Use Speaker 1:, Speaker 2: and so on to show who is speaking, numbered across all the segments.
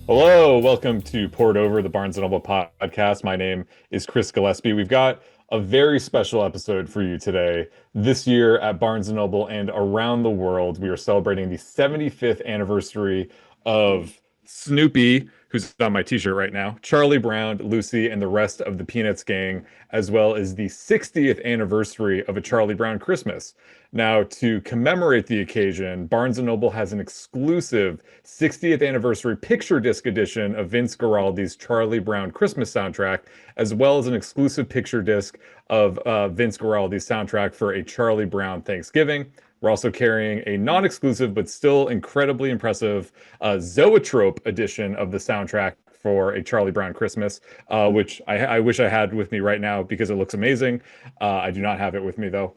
Speaker 1: Hello, welcome to Poured Over, the Barnes& and Noble podcast. My name is Chris Gillespie. We've got a very special episode for you today. This year at Barnes& and Noble and around the world, we are celebrating the 75th anniversary of Snoopy, who's on my t-shirt right now, Charlie Brown, Lucy, and the rest of the Peanuts gang, as well as the 60th anniversary of A Charlie Brown Christmas. Now, to commemorate the occasion, Barnes& and Noble has an exclusive 60th anniversary picture disc edition of Vince Guaraldi's Charlie Brown Christmas soundtrack, as well as an exclusive picture disc of Vince Guaraldi's soundtrack for A Charlie Brown Thanksgiving. We're also carrying a non-exclusive but still incredibly impressive Zoetrope edition of the soundtrack for A Charlie Brown Christmas, which I wish I had with me right now because it looks amazing. I do not have it with me though.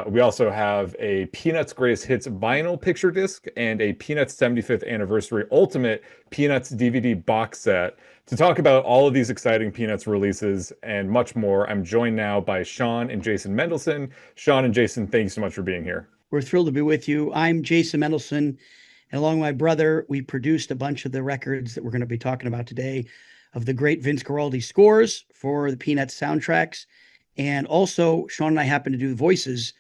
Speaker 1: We also have a Peanuts Greatest Hits vinyl picture disc and a Peanuts 75th Anniversary Ultimate Peanuts DVD box set. To talk about all of these exciting Peanuts releases and much more, I'm joined now by Sean and Jason Mendelson. Sean and Jason, thank you so much for being here.
Speaker 2: We're thrilled to be with you. I'm Jason Mendelson, and along with my brother, we produced a bunch of the records that we're going to be talking about today of the great Vince Guaraldi scores for the Peanuts soundtracks. And also, Sean and I happened to do the voices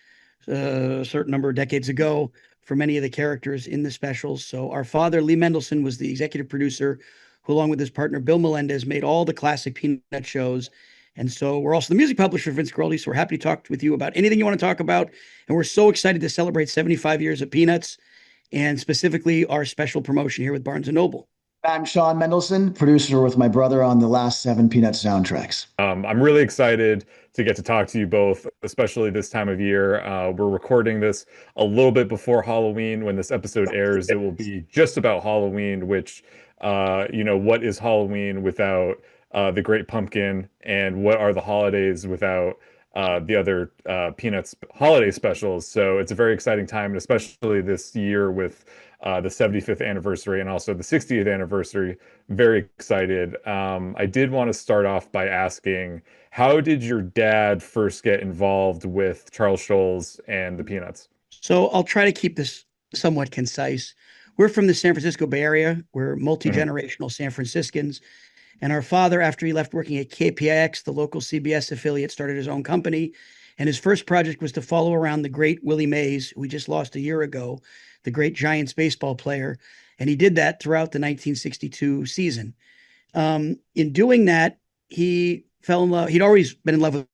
Speaker 2: a certain number of decades ago for many of the characters in the specials. So our father, Lee Mendelson, was the executive producer who, along with his partner, Bill Melendez, made all the classic Peanut shows. And so we're also the music publisher of Vince Guaraldi. So we're happy to talk with you about anything you want to talk about. And we're so excited to celebrate 75 years of Peanuts and specifically our special promotion here with Barnes & Noble.
Speaker 3: I'm Sean Mendelson, producer with my brother on the last 7 Peanuts soundtracks.
Speaker 1: I'm really excited to get to talk to you both, especially this time of year. We're recording this a little bit before Halloween. When this episode airs, it will be just about Halloween, which, what is Halloween without the Great Pumpkin, and what are the holidays without the other Peanuts holiday specials? So it's a very exciting time, and especially this year with the 75th anniversary and also the 60th anniversary. Very excited. I did want to start off by asking, how did your dad first get involved with Charles Schulz and the Peanuts?
Speaker 2: So I'll try to keep this somewhat concise. We're from the San Francisco Bay Area. We're multi-generational San Franciscans. And our father, after he left working at KPIX, the local CBS affiliate, started his own company. And his first project was to follow around the great Willie Mays, who we just lost a year ago, the great Giants baseball player. And he did that throughout the 1962 season. In doing that, he fell in love. He'd always been in love with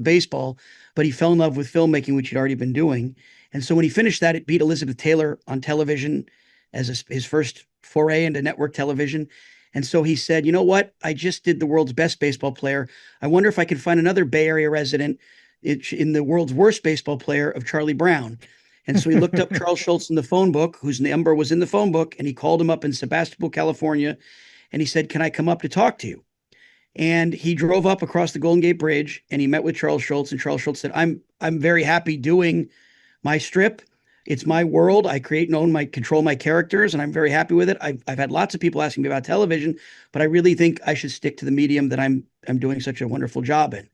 Speaker 2: baseball, but he fell in love with filmmaking, which he'd already been doing. And so when he finished that, it beat Elizabeth Taylor on television as his first foray into network television. And so he said, you know what? I just did the world's best baseball player. I wonder if I could find another Bay Area resident in the world's worst baseball player of Charlie Brown. And so he looked up Charles Schulz in the phone book, whose number was in the phone book, and he called him up in Sebastopol, California. And he said, can I come up to talk to you? And he drove up across the Golden Gate Bridge and he met with Charles Schulz. And Charles Schulz said, I'm very happy doing my strip. It's my world. I create and own control my characters, and I'm very happy with it. I've had lots of people asking me about television, but I really think I should stick to the medium that I'm doing such a wonderful job in.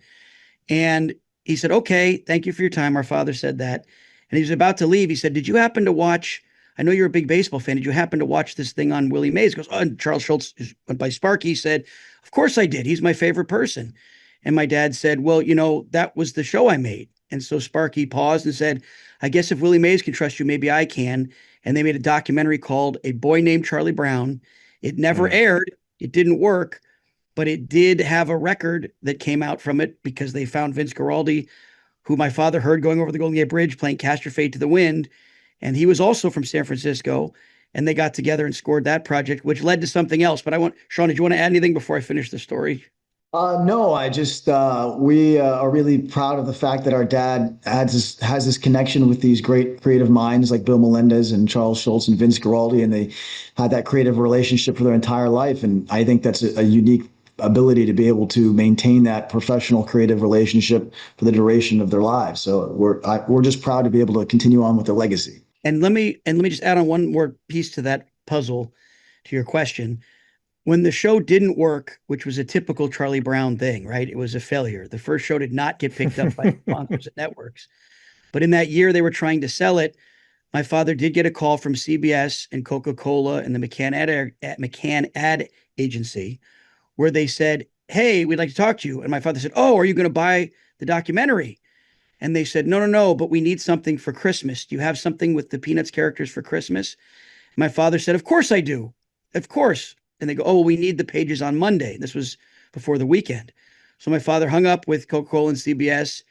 Speaker 2: And he said, okay, thank you for your time. Our father said that. And he was about to leave. He said, did you happen to watch, I know you're a big baseball fan. Did you happen to watch this thing on Willie Mays? He goes, oh, and Charles Schulz went by Sparky. He said, of course I did. He's my favorite person. And my dad said, well, that was the show I made. And so Sparky paused and said, I guess if Willie Mays can trust you, maybe I can. And they made a documentary called A Boy Named Charlie Brown. It never aired. It didn't work, but it did have a record that came out from it because they found Vince Guaraldi, who my father heard going over the Golden Gate Bridge playing Cast Your Fate to the Wind. And he was also from San Francisco. And they got together and scored that project, which led to something else. But Sean, did you want to add anything before I finish the story?
Speaker 3: No, I just we are really proud of the fact that our dad has this connection with these great creative minds like Bill Melendez and Charles Schulz and Vince Guaraldi, and they had that creative relationship for their entire life. And I think that's a unique ability to be able to maintain that professional creative relationship for the duration of their lives. So we're just proud to be able to continue on with the legacy.
Speaker 2: And let me just add on one more piece to that puzzle, to your question. When the show didn't work, which was a typical Charlie Brown thing, right? It was a failure. The first show did not get picked up by sponsors and networks. But in that year, they were trying to sell it. my father did get a call from CBS and Coca-Cola and the McCann ad agency where they said, "Hey, we'd like to talk to you." And my father said, "Oh, are you going to buy the documentary?" And they said, "No, no, no, but we need something for Christmas. Do you have something with the Peanuts characters for Christmas?" My father said, "Of course I do. Of course." And they go, "Oh, well, we need the pages on Monday." This was before the weekend. So my father hung up with Coca-Cola and CBS,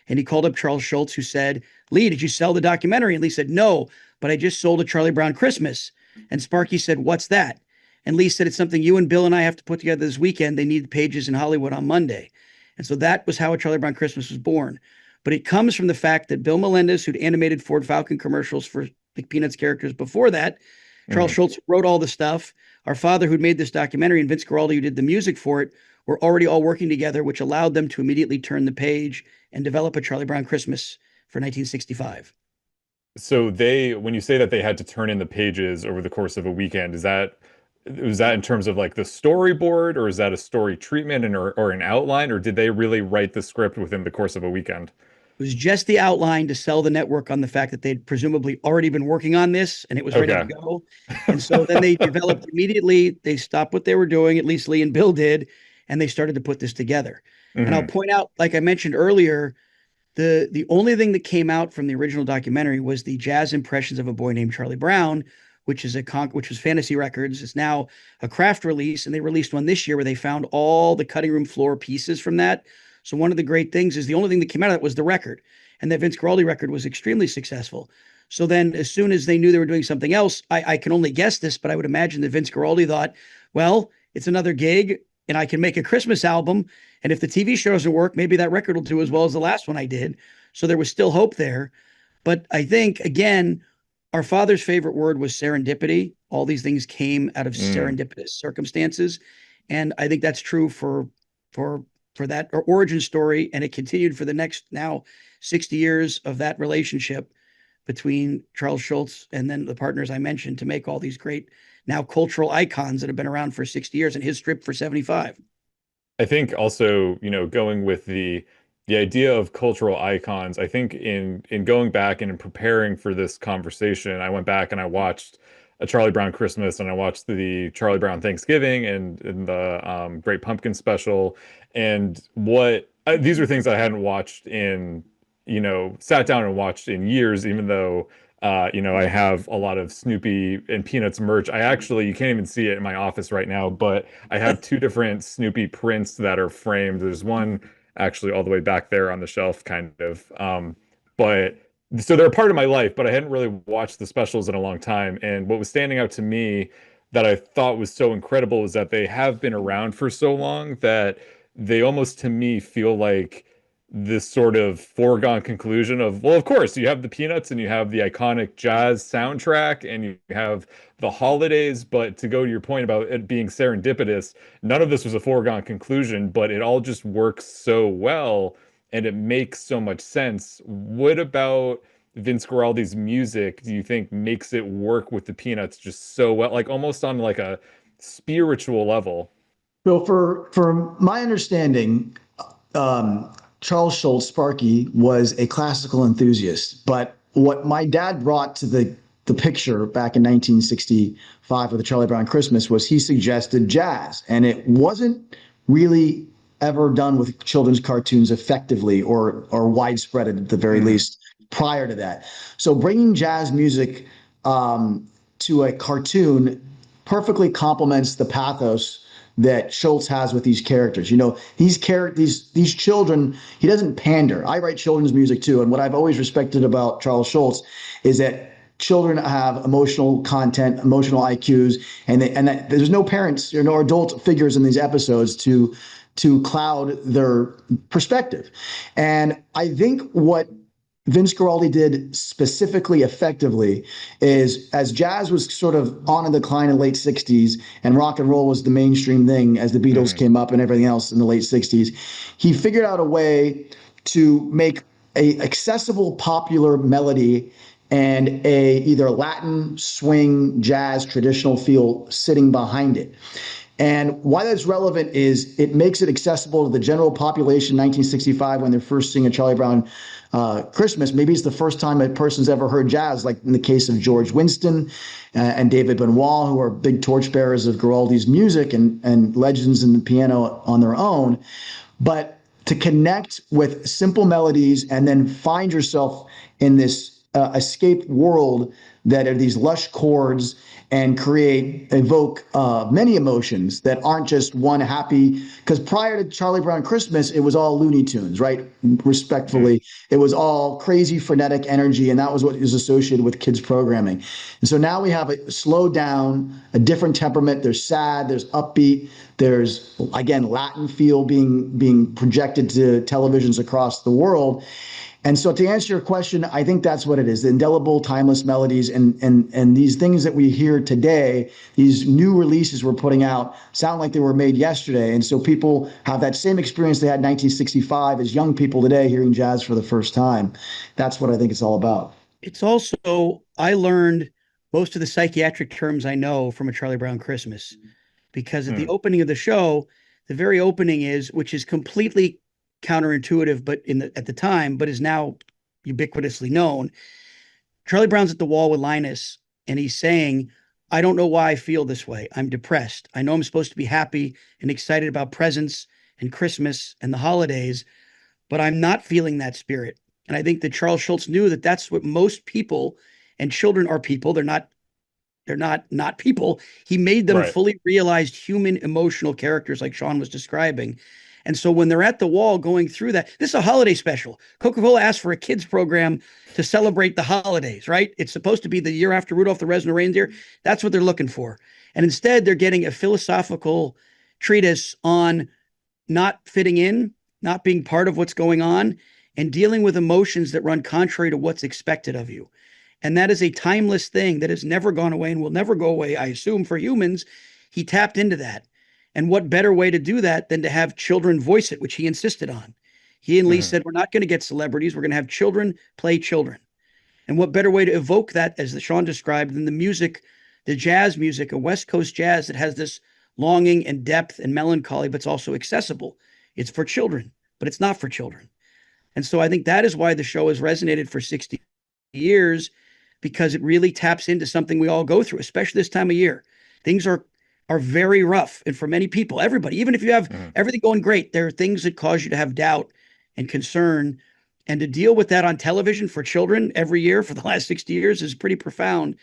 Speaker 2: and he called up Charles Schulz, who said, "Lee, did you sell the documentary?" And Lee said, "No, but I just sold a Charlie Brown Christmas." And Sparky said, "What's that?" And Lee said, "It's something you and Bill and I have to put together this weekend. They need pages in Hollywood on Monday." And so that was how A Charlie Brown Christmas was born. But it comes from the fact that Bill Melendez, who'd animated Ford Falcon commercials for the Peanuts characters before that, Charles Schulz wrote all the stuff. Our father, who'd made this documentary, and Vince Guaraldi, who did the music for it, were already all working together, which allowed them to immediately turn the page and develop A Charlie Brown Christmas for 1965.
Speaker 1: So when you say that they had to turn in the pages over the course of a weekend, was that in terms of like the storyboard, or is that a story treatment or an outline, or did they really write the script within the course of a weekend?
Speaker 2: It was just the outline to sell the network on the fact that they'd presumably already been working on this and it was ready to
Speaker 1: Okay.
Speaker 2: go. And so then they developed immediately. They stopped what they were doing, at least Lee and Bill did, and they started to put this together. And I'll point out, like I mentioned earlier, the only thing that came out from the original documentary was the jazz impressions of a boy named Charlie Brown, which was Fantasy Records. It's now a craft release, and they released one this year where they found all the cutting room floor pieces from that. So one of the great things is the only thing that came out of that was the record, and that Vince Guaraldi record was extremely successful. So then as soon as they knew they were doing something else, I can only guess this, but I would imagine that Vince Guaraldi thought, well, it's another gig and I can make a Christmas album. And if the TV show doesn't work, maybe that record will do as well as the last one I did. So there was still hope there. But I think, again, our father's favorite word was serendipity. All these things came out of serendipitous circumstances. And I think that's true for that origin story. And it continued for the next now 60 years of that relationship between Charles Schulz and then the partners I mentioned to make all these great now cultural icons that have been around for 60 years and his strip for 75.
Speaker 1: I think also, going with the idea of cultural icons, I think in going back and in preparing for this conversation, I went back and I watched A Charlie Brown Christmas, and I watched the Charlie Brown Thanksgiving and the Great Pumpkin Special. And these are things I hadn't watched sat down and watched in years, even though I have a lot of Snoopy and Peanuts merch. You can't even see it in my office right now, but I have two different Snoopy prints that are framed. There's one actually all the way back there on the shelf, kind of. But so they're a part of my life, but I hadn't really watched the specials in a long time. And what was standing out to me that I thought was so incredible is that they have been around for so long that they almost, to me, feel like this sort of foregone conclusion of, well, of course, you have the Peanuts and you have the iconic jazz soundtrack and you have the holidays. But to go to your point about it being serendipitous, none of this was a foregone conclusion, but it all just works so well and it makes so much sense. What about Vince Guaraldi's music do you think makes it work with the Peanuts just so well, like almost on like a spiritual level?
Speaker 3: So for my understanding, Charles Schulz, Sparky, was a classical enthusiast. But what my dad brought to the picture back in 1965 with the Charlie Brown Christmas was he suggested jazz. And it wasn't really ever done with children's cartoons effectively or widespread at the very least prior to that. So bringing jazz music to a cartoon perfectly complements the pathos that Schulz has with these characters. These children, he doesn't pander. I write children's music too. And what I've always respected about Charles Schulz is that children have emotional content, emotional IQs, and that there's no parents or no adult figures in these episodes to cloud their perspective. And I think what Vince Guaraldi did specifically effectively is, as jazz was sort of on a decline in the late 60s and rock and roll was the mainstream thing as the Beatles came up and everything else in the late 60s, he figured out a way to make a accessible popular melody and a either Latin, swing, jazz, traditional feel sitting behind it. And why that's relevant is it makes it accessible to the general population in 1965 when they're first seeing a Charlie Brown Christmas, maybe it's the first time a person's ever heard jazz, like in the case of George Winston and David Benoit, who are big torchbearers of Guaraldi's music and legends in the piano on their own. But to connect with simple melodies and then find yourself in this escape world that are these lush chords and evoke many emotions that aren't just one happy. Because prior to Charlie Brown Christmas, it was all Looney Tunes, right? Respectfully, it was all crazy, frenetic energy, and that was what is associated with kids programming. And so now we have a slowed down, a different temperament. There's sad, there's upbeat, there's again Latin feel being projected to televisions across the world. And so to answer your question, I think that's what it is. The indelible, timeless melodies and these things that we hear today, these new releases we're putting out, sound like they were made yesterday. And so people have that same experience they had in 1965 as young people today hearing jazz for the first time. That's what I think it's all about.
Speaker 2: It's also, I learned most of the psychiatric terms I know from A Charlie Brown Christmas, because at the opening of the show, the very opening is, which is completely counterintuitive, but at the time, but is now ubiquitously known. Charlie Brown's at the wall with Linus, and he's saying, I don't know why I feel this way. I'm depressed. I know I'm supposed to be happy and excited about presents and Christmas and the holidays, but I'm not feeling that spirit. And I think that Charles Schulz knew that that's what most people, and children are people. They're not people. He made them fully realized human emotional characters like Sean was describing. And so when they're at the wall going through that, this is a holiday special. Coca-Cola asked for a kids program to celebrate the holidays, right? It's supposed to be the year after Rudolph the Red-Nosed Reindeer. That's what they're looking for. And instead, they're getting a philosophical treatise on not fitting in, not being part of what's going on, and dealing with emotions that run contrary to what's expected of you. And that is a timeless thing that has never gone away and will never go away, I assume, for humans. He tapped into that. And what better way to do that than to have children voice it, which he insisted on. He and Lee said, we're not going to get celebrities. We're going to have children play children. And what better way to evoke that, as Sean described, than the music, the jazz music, a West Coast jazz that has this longing and depth and melancholy, but it's also accessible. It's for children, but it's not for children. And so I think that is why the show has resonated for 60 years, because it really taps into something we all go through, especially this time of year. Things are very rough. And for many people, everybody, even if you have everything going great, there are things that cause you to have doubt and concern. And to deal with that on television for children every year for the last 60 years is pretty profound.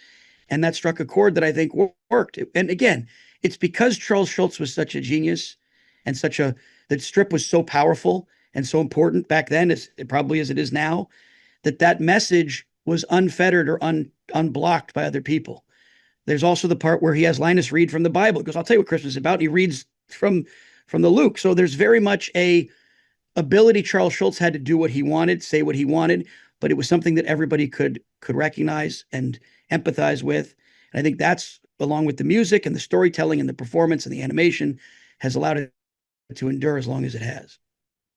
Speaker 2: And that struck a chord that I think worked. And again, it's because Charles Schulz was such a genius and that strip was so powerful and so important back then, as it probably as it is now, that message was unfettered or unblocked by other people. There's also the part where he has Linus read from the Bible. He goes, I'll tell you what Christmas is about. And he reads from the Luke. So there's very much a ability Charles Schulz had to do what he wanted, say what he wanted, but it was something that everybody could recognize and empathize with. And I think that's, along with the music and the storytelling and the performance and the animation, has allowed it to endure as long as it has.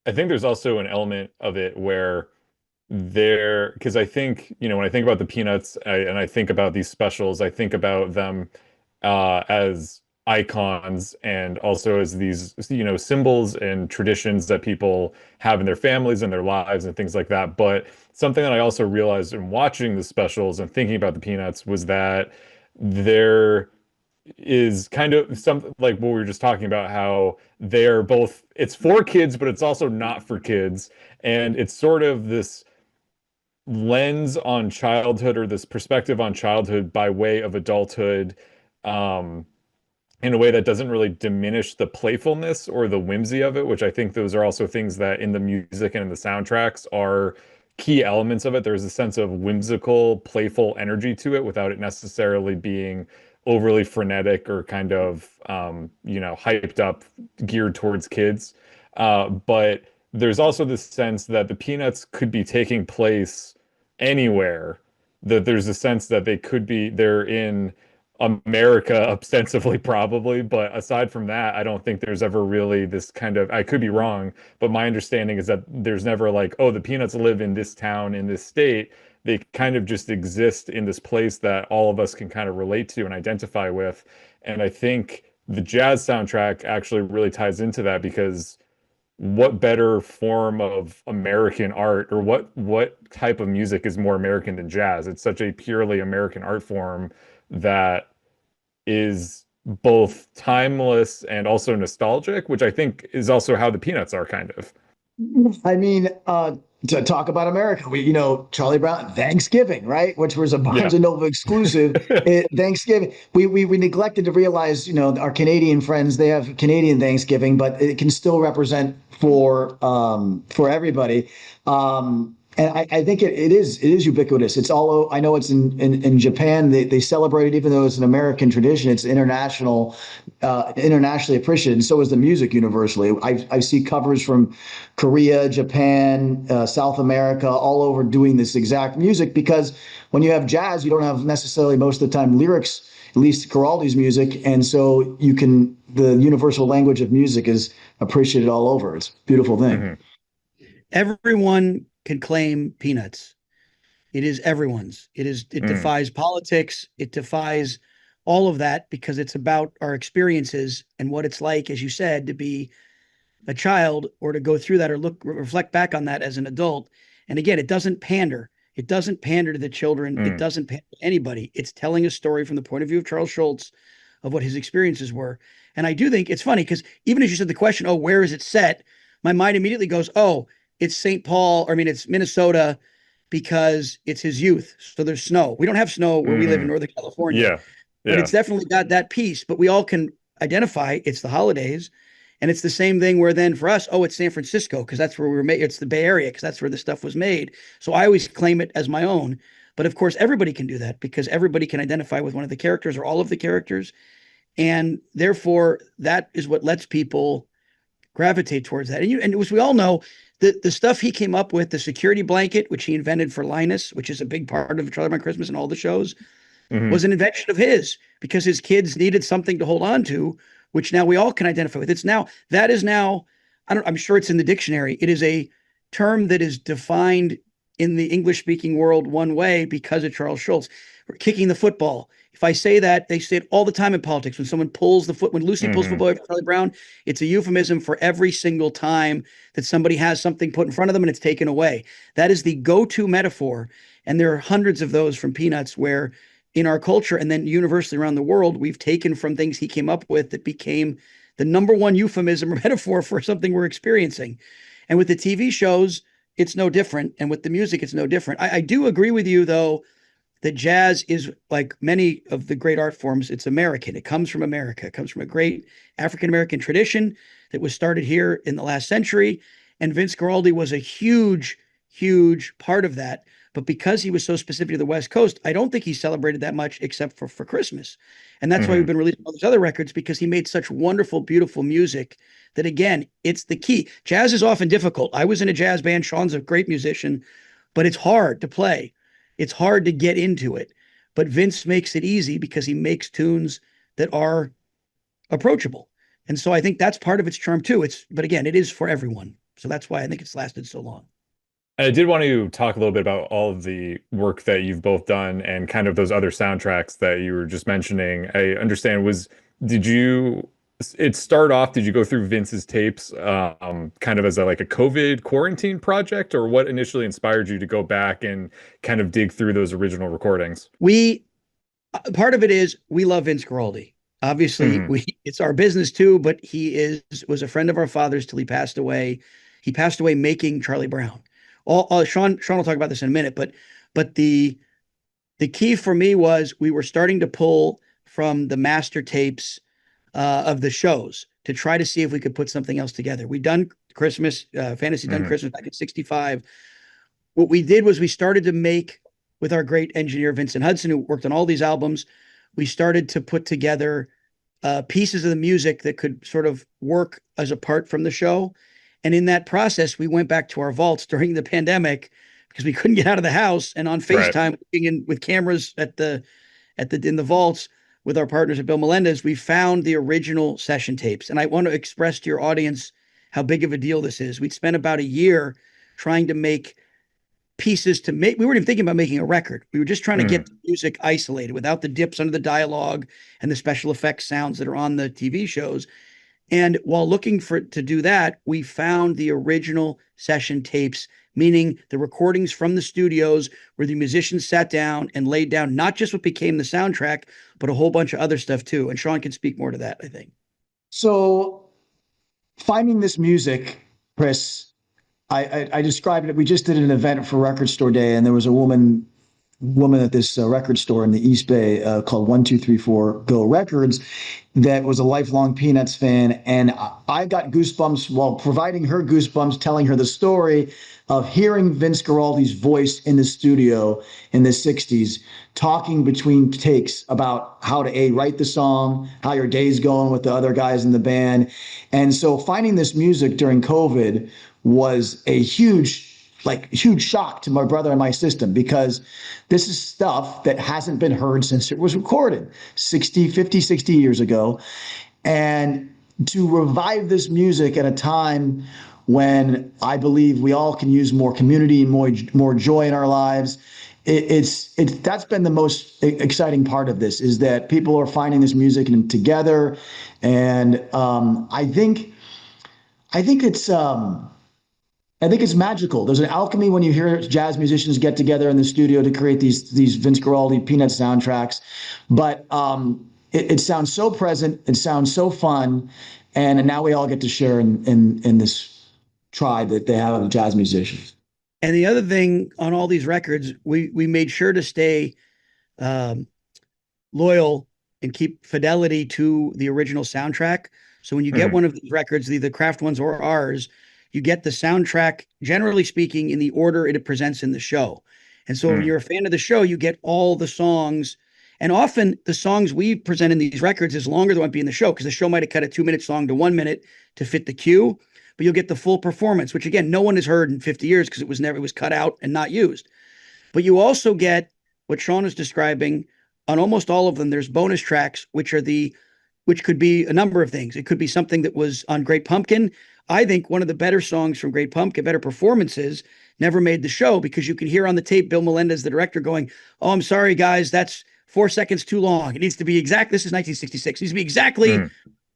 Speaker 1: I think there's also an element of it where because I think, when I think about the Peanuts and I think about these specials, I think about them as icons and also as these, symbols and traditions that people have in their families and their lives and things like that. But something that I also realized in watching the specials and thinking about the Peanuts was that there is kind of something like what we were just talking about, how they're both, it's for kids, but it's also not for kids. And it's sort of this lens on childhood, or this perspective on childhood by way of adulthood, in a way that doesn't really diminish the playfulness or the whimsy of it, which I think those are also things that in the music and in the soundtracks are key elements of it. There's a sense of whimsical, playful energy to it without it necessarily being overly frenetic or kind of, hyped up, geared towards kids. But there's also this sense that the Peanuts could be taking place anywhere, that there's a sense that they're in America ostensibly, probably, but aside from that, I don't think there's ever really this kind of, I could be wrong, but my understanding is that there's never like, oh, the Peanuts live in this town, in this state. They kind of just exist in this place that all of us can kind of relate to and identify with. And I think the jazz soundtrack actually really ties into that, because what better form of American art, or what type of music is more American than jazz? It's such a purely American art form that is both timeless and also nostalgic, which I think is also how the Peanuts are kind of.
Speaker 3: I mean, to talk about America, Charlie Brown, Thanksgiving, right? Which was a Barnes
Speaker 1: Yeah.
Speaker 3: and Noble exclusive. Thanksgiving, we neglected to realize, our Canadian friends, they have Canadian Thanksgiving, but it can still represent for everybody. And I think it is ubiquitous. It's all, I know it's in Japan, they celebrate it, even though it's an American tradition. It's internationally appreciated, and so is the music universally. I see covers from Korea, Japan, South America, all over doing this exact music, because when you have jazz, you don't have necessarily most of the time lyrics, at least Guaraldi's music, and so the universal language of music is appreciated all over. It's a beautiful thing.
Speaker 1: Mm-hmm.
Speaker 2: Everyone can claim Peanuts. It is everyone's. It defies politics. It defies all of that, because it's about our experiences and what it's like, as you said, to be a child, or to go through that, or reflect back on that as an adult. And again, it doesn't pander. It doesn't pander to the children. It doesn't pander to anybody. It's telling a story from the point of view of Charles Schulz, of what his experiences were. And I do think it's funny, because even as you said the question, oh, where is it set? My mind immediately goes, oh, it's St. Paul, it's Minnesota, because it's his youth. So there's snow. We don't have snow where we live in Northern California.
Speaker 1: Yeah.
Speaker 2: But it's definitely got that piece. But we all can identify it's the holidays. And it's the same thing where then for us, oh, it's San Francisco, because that's where we were made. It's the Bay Area, because that's where the stuff was made. So I always claim it as my own. But of course, everybody can do that, because everybody can identify with one of the characters or all of the characters. And therefore, that is what lets people gravitate towards that. And as we all know, the stuff he came up with, the security blanket, which he invented for Linus, which is a big part of Charlie Brown Christmas and all the shows, was an invention of his, because his kids needed something to hold on to, which now we all can identify with. I'm sure it's in the dictionary. It is a term that is defined in the English speaking world one way because of Charles Schulz. Kicking the football. If I say that, they say it all the time in politics. When someone pulls the foot, when Lucy pulls the football for Charlie Brown, it's a euphemism for every single time that somebody has something put in front of them and it's taken away. That is the go-to metaphor. And there are hundreds of those from Peanuts, where in our culture and then universally around the world, we've taken from things he came up with that became the number one euphemism or metaphor for something we're experiencing. And with the TV shows, it's no different. And with the music, it's no different. I do agree with you, though, that jazz is, like many of the great art forms, it's American. It comes from America. It comes from a great African-American tradition that was started here in the last century. And Vince Guaraldi was a huge, huge part of that. But because he was so specific to the West Coast, I don't think he celebrated that much except for Christmas. And that's why we've been releasing all these other records, because he made such wonderful, beautiful music that, again, it's the key. Jazz is often difficult. I was in a jazz band. Sean's a great musician, but it's hard to play. It's hard to get into it. But Vince makes it easy, because he makes tunes that are approachable. And so I think that's part of its charm too. But again, it is for everyone. So that's why I think it's lasted so long.
Speaker 1: I did want to talk a little bit about all of the work that you've both done and kind of those other soundtracks that you were just mentioning. I understand did you start off, did you go through Vince's tapes kind of as like a COVID quarantine project, or what initially inspired you to go back and kind of dig through those original recordings?
Speaker 2: Part of it is we love Vince Guaraldi. Obviously, it's our business too, but he was a friend of our father's till he passed away. He passed away making Charlie Brown. Sean will talk about this in a minute, but the key for me was we were starting to pull from the master tapes of the shows to try to see if we could put something else together. We'd done Christmas, Fantasy done Christmas back in '65. What we did was we started to make, with our great engineer, Vincent Hudson, who worked on all these albums, we started to put together pieces of the music that could sort of work as apart from the show. And in that process, we went back to our vaults during the pandemic, because we couldn't get out of the house, and on FaceTime, with cameras in the vaults with our partners at Bill Melendez, we found the original session tapes. And I want to express to your audience how big of a deal this is. We'd spent about a year trying to make pieces we weren't even thinking about making a record. We were just trying to get the music isolated without the dips under the dialogue and the special effects sounds that are on the TV shows. And while looking to do that, we found the original session tapes, meaning the recordings from the studios where the musicians sat down and laid down not just what became the soundtrack, but a whole bunch of other stuff too. And Sean can speak more to that, I think.
Speaker 3: So finding this music, Chris, I described it. We just did an event for Record Store Day, and there was a woman at this record store in the East Bay called 1234 Go Records that was a lifelong Peanuts fan. And I got goosebumps while providing her goosebumps, telling her the story of hearing Vince Guaraldi's voice in the studio in the 60s, talking between takes about how to write the song, how your day's going with the other guys in the band. And so finding this music during COVID was a huge shock to my brother and my system, because this is stuff that hasn't been heard since it was recorded 50, 60 years ago. And to revive this music at a time when I believe we all can use more community and more joy in our lives, that's been the most exciting part of this, is that people are finding this music and together. And I think it's magical. There's an alchemy when you hear jazz musicians get together in the studio to create these Vince Guaraldi Peanut soundtracks. But it sounds so present. It sounds so fun. And now we all get to share in this tribe that they have of jazz musicians.
Speaker 2: And the other thing on all these records, we made sure to stay loyal and keep fidelity to the original soundtrack. So when you get one of these records, the Kraft ones or ours, you get the soundtrack, generally speaking, in the order it presents in the show. And so if you're a fan of the show, you get all the songs. And often the songs we present in these records is longer than what be in the show, because the show might have cut a 2-minute song to 1 minute to fit the cue, but you'll get the full performance, which again, no one has heard in 50 years because it was cut out and not used. But you also get what Sean is describing. On almost all of them, there's bonus tracks, which could be a number of things. It could be something that was on Great Pumpkin. I think one of the better songs from Great Pumpkin, better performances, never made the show, because you can hear on the tape Bill Melendez, the director, going, "Oh, I'm sorry, guys, that's 4 seconds too long. It needs to be exact." This is 1966. It needs to be exactly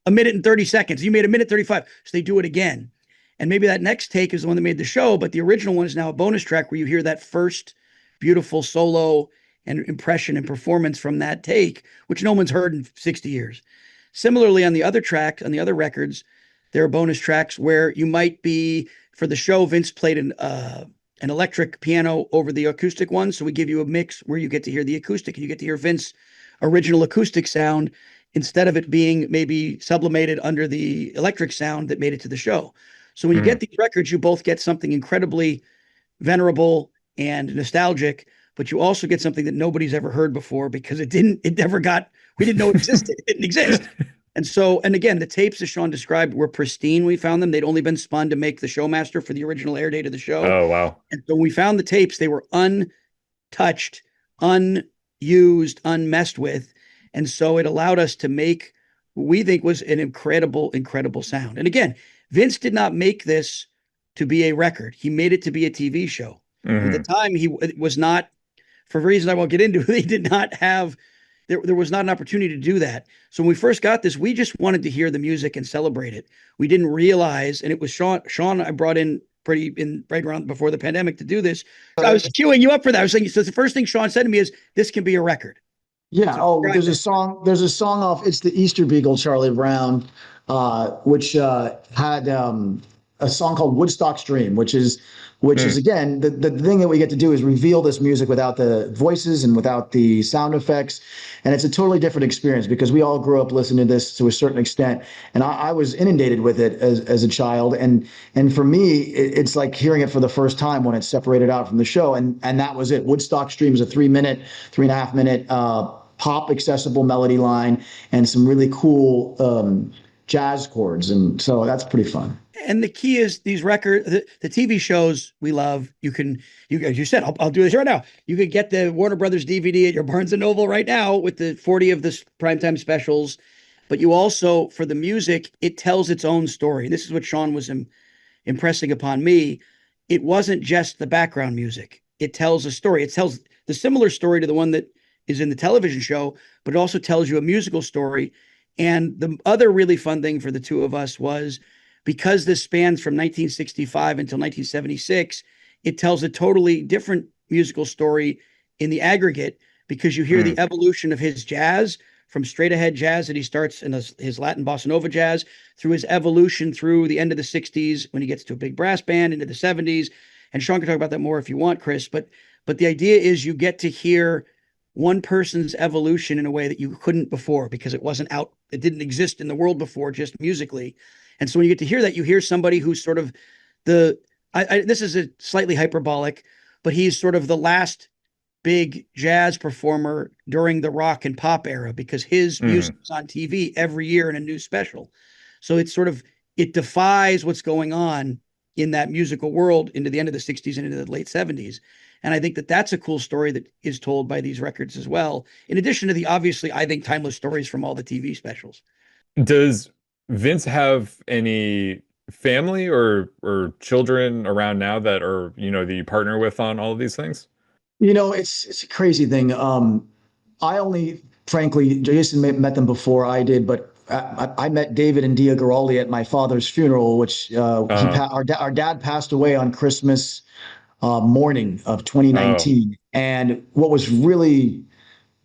Speaker 2: a minute and 30 seconds. You made a minute 35. So they do it again. And maybe that next take is the one that made the show, but the original one is now a bonus track where you hear that first beautiful solo and impression and performance from that take, which no one's heard in 60 years. Similarly, on the other records, there are bonus tracks where you might be, for the show, Vince played an electric piano over the acoustic one. So we give you a mix where you get to hear the acoustic and you get to hear Vince's original acoustic sound instead of it being maybe sublimated under the electric sound that made it to the show. So when you get these records, you both get something incredibly venerable and nostalgic, but you also get something that nobody's ever heard before, because we didn't know it existed. It didn't exist. And again, the tapes, as Sean described, were pristine. We found them. They'd only been spun to make the Showmaster for the original air date of the show.
Speaker 1: Oh, wow.
Speaker 2: And so when we found the tapes, they were untouched, unused, unmessed with. And so it allowed us to make what we think was an incredible, incredible sound. And again, Vince did not make this to be a record. He made it to be a TV show. At the time, it was not, for reasons I won't get into, he did not have... There was not an opportunity to do that. So when we first got this, we just wanted to hear the music and celebrate it. We didn't realize, and it was Sean I brought in right around before the pandemic to do this. I was queuing you up for that. I was saying, so the first thing Sean said to me is, "This can be a record."
Speaker 3: Yeah. So, there's a song off It's the Easter Beagle, Charlie Brown, which had a song called Woodstock's Dream, which is again, the thing that we get to do is reveal this music without the voices and without the sound effects. And it's a totally different experience, because we all grew up listening to this to a certain extent. And I was inundated with it as a child. And for me, it's like hearing it for the first time when it's separated out from the show. And that was it. Woodstock's Dream is a 3.5 minute pop accessible melody line and some really cool jazz chords. And so that's pretty fun.
Speaker 2: And the key is these records, the TV shows we love. You as you said, I'll do this right now. You could get the Warner Brothers DVD at your Barnes and Noble right now with the 40 of the primetime specials. But you also, for the music, it tells its own story. This is what Sean was impressing upon me. It wasn't just the background music. It tells a story. It tells the similar story to the one that is in the television show, but it also tells you a musical story. And the other really fun thing for the two of us was because this spans from 1965 until 1976, it tells a totally different musical story in the aggregate because you hear the evolution of his jazz from straight ahead jazz that he starts in his Latin bossa nova jazz through his evolution through the end of the 60s when he gets to a big brass band into the 70s. And Sean can talk about that more if you want, Chris. But the idea is you get to hear one person's evolution in a way that you couldn't before because it wasn't out, it didn't exist in the world before, just musically. And so when you get to hear that, you hear somebody who's sort of this is a slightly hyperbolic, but he's sort of the last big jazz performer during the rock and pop era because his music was on TV every year in a new special. So it's sort of, it defies what's going on in that musical world into the end of the 60s and into the late 70s. And I think that that's a cool story that is told by these records as well, in addition to the obviously, I think, timeless stories from all the TV specials.
Speaker 1: Does Vince have any family or children around now that are, that you partner with on all of these things?
Speaker 3: It's a crazy thing. I only, frankly, Jason met them before I did, but I met David and Dia Guaraldi at my father's funeral, which our dad passed away on Christmas morning of 2019. And what was really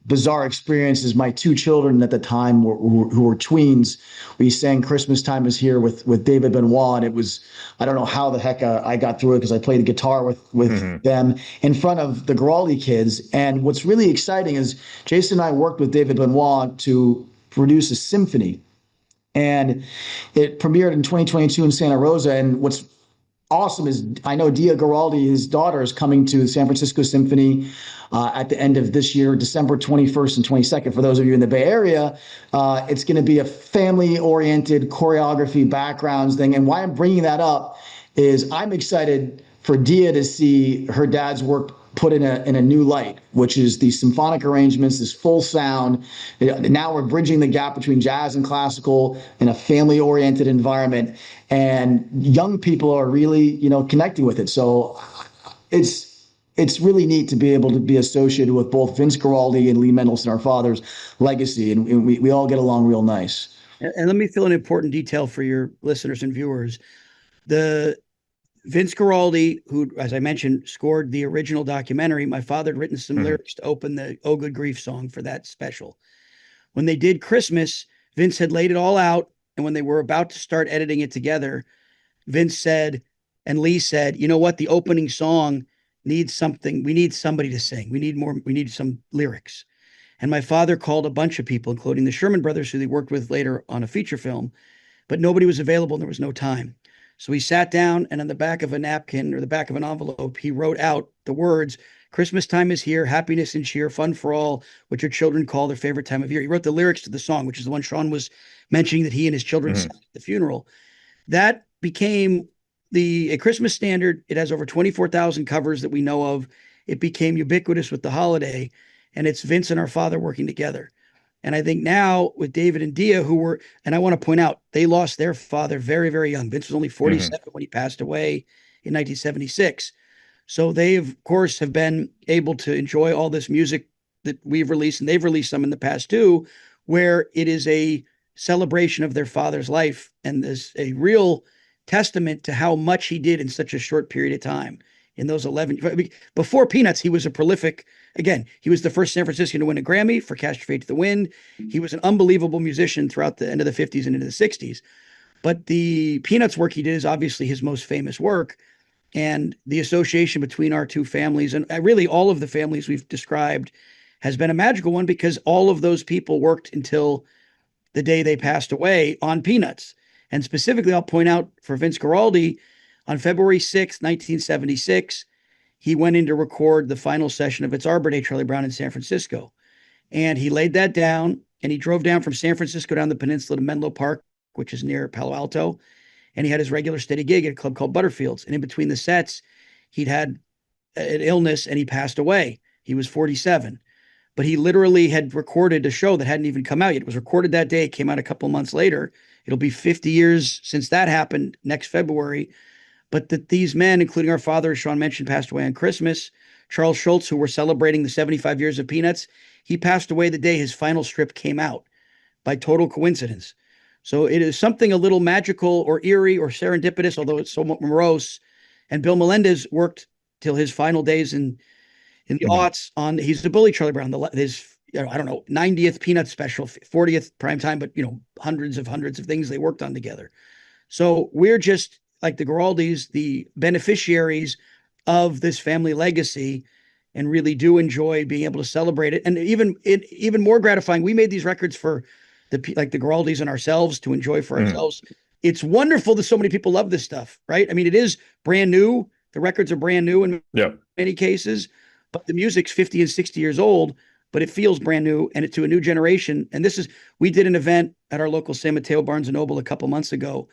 Speaker 3: bizarre experience is my two children at the time who were tweens. We sang Christmas Time Is Here with David Benoit, and it was, I don't know how the heck I got through it because I played the guitar with them in front of the Guaraldi kids. And what's really exciting is Jason and I worked with David Benoit to produce a symphony, and it premiered in 2022 in Santa Rosa. And what's awesome is I know Dia Guaraldi, his daughter, is coming to the San Francisco Symphony at the end of this year, December 21st and 22nd. For those of you in the Bay Area, it's going to be a family-oriented choreography backgrounds thing. And why I'm bringing that up is I'm excited for Dia to see her dad's work put in a new light, which is these symphonic arrangements, this full sound. Now we're bridging the gap between jazz and classical in a family-oriented environment, and young people are really, connecting with it. So it's really neat to be able to be associated with both Vince Guaraldi and Lee Mendelson, our father's legacy, and we all get along real nice.
Speaker 2: And let me fill an important detail for your listeners and viewers. The Vince Guaraldi, who, as I mentioned, scored the original documentary, my father had written some lyrics to open the Oh Good Grief song for that special. When they did Christmas, Vince had laid it all out. And when they were about to start editing it together, Vince said, and Lee said, you know what? The opening song needs something. We need somebody to sing. We need some lyrics. And my father called a bunch of people, including the Sherman Brothers, who they worked with later on a feature film, but nobody was available and there was no time. So he sat down, and on the back of a napkin or the back of an envelope, he wrote out the words, Christmas time is here, happiness and cheer, fun for all, what your children call their favorite time of year. He wrote the lyrics to the song, which is the one Sean was mentioning that he and his children sang at the funeral. That became a Christmas standard. It has over 24,000 covers that we know of. It became ubiquitous with the holiday, and it's Vince and our father working together. And I think now with David and Dia, and I want to point out, they lost their father very, very young. Vince was only 47 when he passed away in 1976. So they, of course, have been able to enjoy all this music that we've released, and they've released some in the past too, where it is a celebration of their father's life. And there's a real testament to how much he did in such a short period of time. In those 11, before Peanuts, he was a prolific, again, he was the first San Franciscan to win a Grammy for Cast Your Fate to the Wind. He was an unbelievable musician throughout the end of the 50s and into the 60s. But the Peanuts work he did is obviously his most famous work. And the association between our two families, and really all of the families we've described, has been a magical one because all of those people worked until the day they passed away on Peanuts. And specifically, I'll point out for Vince Guaraldi, on February 6, 1976, he went in to record the final session of It's Arbor Day, Charlie Brown in San Francisco. And he laid that down, and he drove down from San Francisco down the peninsula to Menlo Park, which is near Palo Alto. And he had his regular steady gig at a club called Butterfields. And in between the sets, he'd had an illness and he passed away. He was 47. But he literally had recorded a show that hadn't even come out yet. It was recorded that day. It came out a couple of months later. It'll be 50 years since that happened next February. But that these men, including our father, as Sean mentioned, passed away on Christmas. Charles Schulz, who were celebrating the 75 years of Peanuts, he passed away the day his final strip came out. by total coincidence. So it is something a little magical or eerie or serendipitous, although it's somewhat morose. And Bill Melendez worked till his final days in the aughts on, he's the bully Charlie Brown, his, I don't know, 90th Peanuts special, 40th primetime, but hundreds of things they worked on together. So we're just like the Guaraldis, the beneficiaries of this family legacy, and really do enjoy being able to celebrate it. And even more gratifying, we made these records for the Guaraldis and ourselves to enjoy for ourselves. It's wonderful that so many people love this stuff, right? I mean, it is brand new. The records are brand new in many cases, but the music's 50 and 60 years old, but it feels brand new and to a new generation. And we did an event at our local San Mateo Barnes & Noble a couple months ago.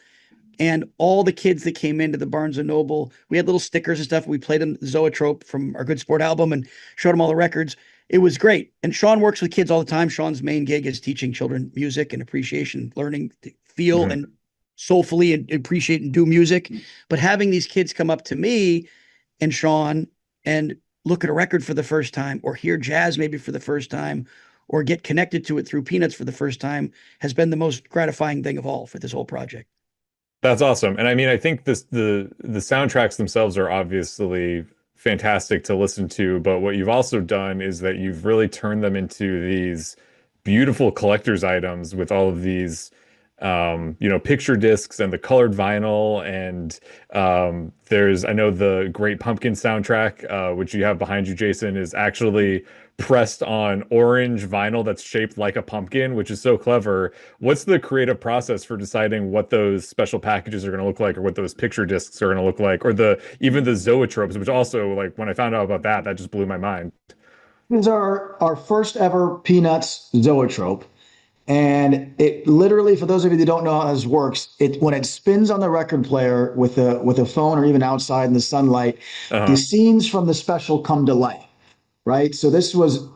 Speaker 2: And all the kids that came into the Barnes & Noble, we had little stickers and stuff. We played them Zoetrope from our Good Sport album and showed them all the records. It was great. And Sean works with kids all the time. Sean's main gig is teaching children music and appreciation, learning to feel and soulfully and appreciate and do music. But having these kids come up to me and Sean and look at a record for the first time, or hear jazz maybe for the first time, or get connected to it through Peanuts for the first time, has been the most gratifying thing of all for this whole project.
Speaker 1: That's awesome. And I mean, I think the soundtracks themselves are obviously fantastic to listen to, but what you've also done is that you've really turned them into these beautiful collector's items with all of these picture discs and the colored vinyl. And I know the Great Pumpkin soundtrack, which you have behind you, Jason, is actually pressed on orange vinyl that's shaped like a pumpkin, which is so clever. What's the creative process for deciding what those special packages are going to look like, or what those picture discs are going to look like, or even the zoetropes, which also, like, when I found out about that just blew my mind.
Speaker 3: These are our first ever Peanuts zoetrope. And it literally, for those of you that don't know how this works, when it spins on the record player with a phone, or even outside in the sunlight, the scenes from the special come to life. Right. So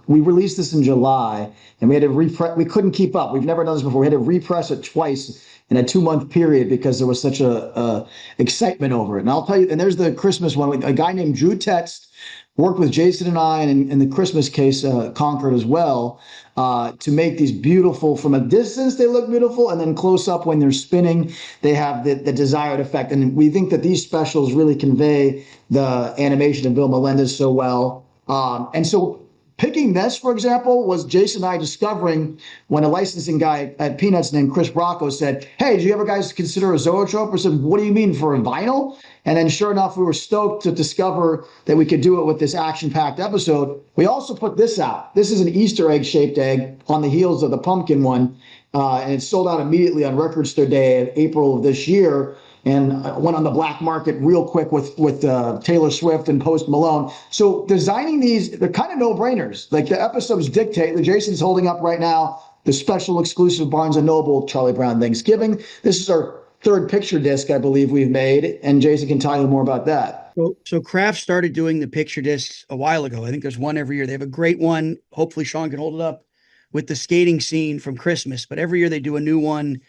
Speaker 3: we released this in July, and we had to we couldn't keep up. We've never done this before. We had to repress it twice in a 2-month period because there was such a excitement over it. And I'll tell you, and there's the Christmas one. A guy named Drew Tetz worked with Jason and I, and in the Christmas case, Concord as well, to make these beautiful. From a distance, they look beautiful, and then close up when they're spinning, they have the desired effect. And we think that these specials really convey the animation of Bill Melendez so well. And so picking this, for example, was Jason and I discovering when a licensing guy at Peanuts named Chris Bracco said, "Hey, did you ever guys consider a zoetrope?" I said, "What do you mean, for a vinyl?" And then sure enough, we were stoked to discover that we could do it with this action-packed episode. We also put this out. This is an Easter egg-shaped egg on the heels of the pumpkin one. And it sold out immediately on Record Store Day in April of this year. And went on the black market real quick with Taylor Swift and Post Malone. So designing these, they're kind of no-brainers. Like the episodes dictate. Jason's holding up right now the special exclusive Barnes & Noble Charlie Brown Thanksgiving. This is our third picture disc, I believe, we've made. And Jason can tell you more about that.
Speaker 2: So Kraft started doing the picture discs a while ago. I think there's one every year. They have a great one. Hopefully Sean can hold it up, with the skating scene from Christmas. But every year they do a new one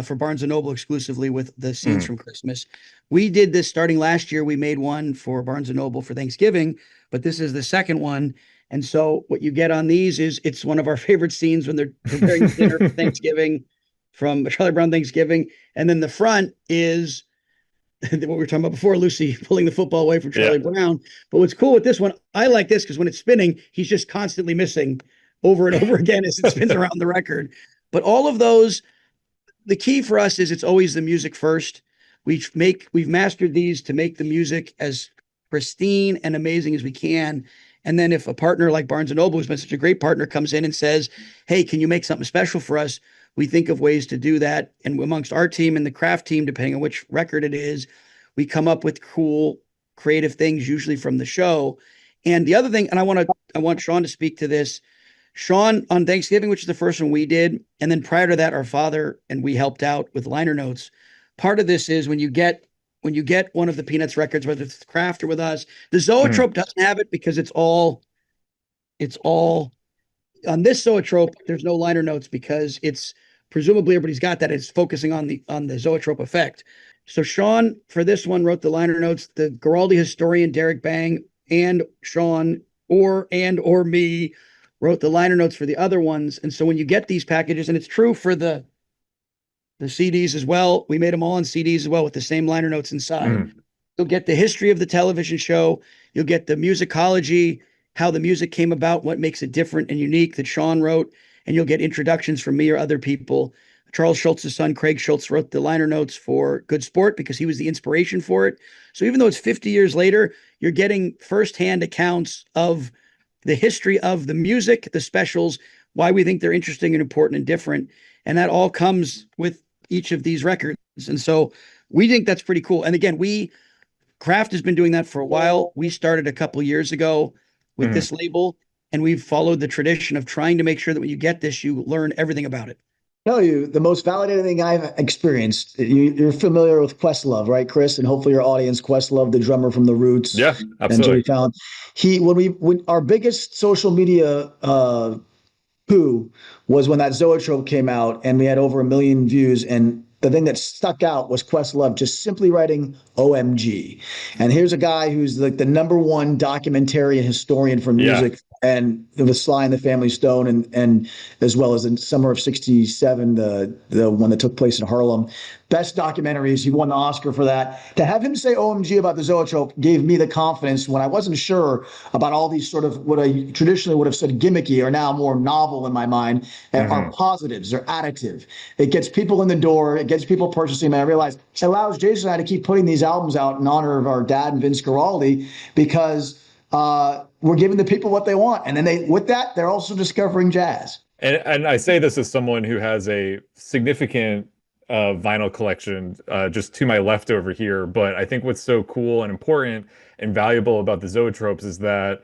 Speaker 2: for Barnes & Noble exclusively with the scenes from Christmas. We did this starting last year. We made one for Barnes & Noble for Thanksgiving, but this is the second one. And so what you get on these is, it's one of our favorite scenes when they're preparing dinner for Thanksgiving, from Charlie Brown Thanksgiving. And then the front is what we were talking about before, Lucy pulling the football away from Charlie Brown. But what's cool with this one, I like this because when it's spinning, he's just constantly missing over and over again as it spins around the record. But all of those, the key for us is it's always the music first. We've mastered these to make the music as pristine and amazing as we can. And then if a partner like Barnes & Noble, who's been such a great partner, comes in and says, "Hey, can you make something special for us?" We think of ways to do that. And amongst our team and the craft team, depending on which record it is, we come up with cool, creative things, usually from the show. And the other thing, and I want Sean to speak to this. Sean, on Thanksgiving, which is the first one we did, and then prior to that, our father and we helped out with liner notes. Part of this is when you get one of the Peanuts records, whether it's Kraft or with us, the Zoetrope doesn't have it because it's all on this Zoetrope. There's no liner notes because it's presumably everybody's got that. It's focusing on the Zoetrope effect. So Sean, for this one, wrote the liner notes. The Guaraldi historian Derek Bang and Sean or me wrote the liner notes for the other ones. And so when you get these packages, and it's true for the CDs as well, we made them all on CDs as well with the same liner notes inside.
Speaker 1: Mm.
Speaker 2: You'll get the history of the television show. You'll get the musicology, how the music came about, what makes it different and unique that Sean wrote. And you'll get introductions from me or other people. Charles Schulz's son, Craig Schulz, wrote the liner notes for Good Sport because he was the inspiration for it. So even though it's 50 years later, you're getting firsthand accounts of the history of the music, the specials, why we think they're interesting and important and different. And that all comes with each of these records. And so we think that's pretty cool. And again, Kraft has been doing that for a while. We started a couple years ago with this label, and we've followed the tradition of trying to make sure that when you get this, you learn everything about it.
Speaker 3: Tell you the most validating thing I've experienced. You're familiar with Questlove, right, Chris? And hopefully your audience, Questlove, the drummer from The Roots,
Speaker 1: Yeah,
Speaker 3: and
Speaker 1: absolutely.
Speaker 3: Jimmy Fallon. When our biggest social media coup was when that Zoetrope came out, and we had over 1 million views. And the thing that stuck out was Questlove just simply writing OMG. And here's a guy who's like the #1 documentarian historian for music, and the Sly and the Family Stone, and as well as in summer of '67, the one that took place in Harlem. Best documentaries. He won the Oscar for that. To have him say OMG about the Zoetrope gave me the confidence when I wasn't sure about all these sort of what I traditionally would have said gimmicky are now more novel in my mind, and are positives. They're additive. It gets people in the door. It gets people purchasing. And I realized it allows Jason and I to keep putting these albums out in honor of our dad and Vince Guaraldi, because we're giving the people what they want. And then with that, they're also discovering jazz.
Speaker 1: And I say this as someone who has a significant vinyl collection just to my left over here. But I think what's so cool and important and valuable about the Zoetropes is that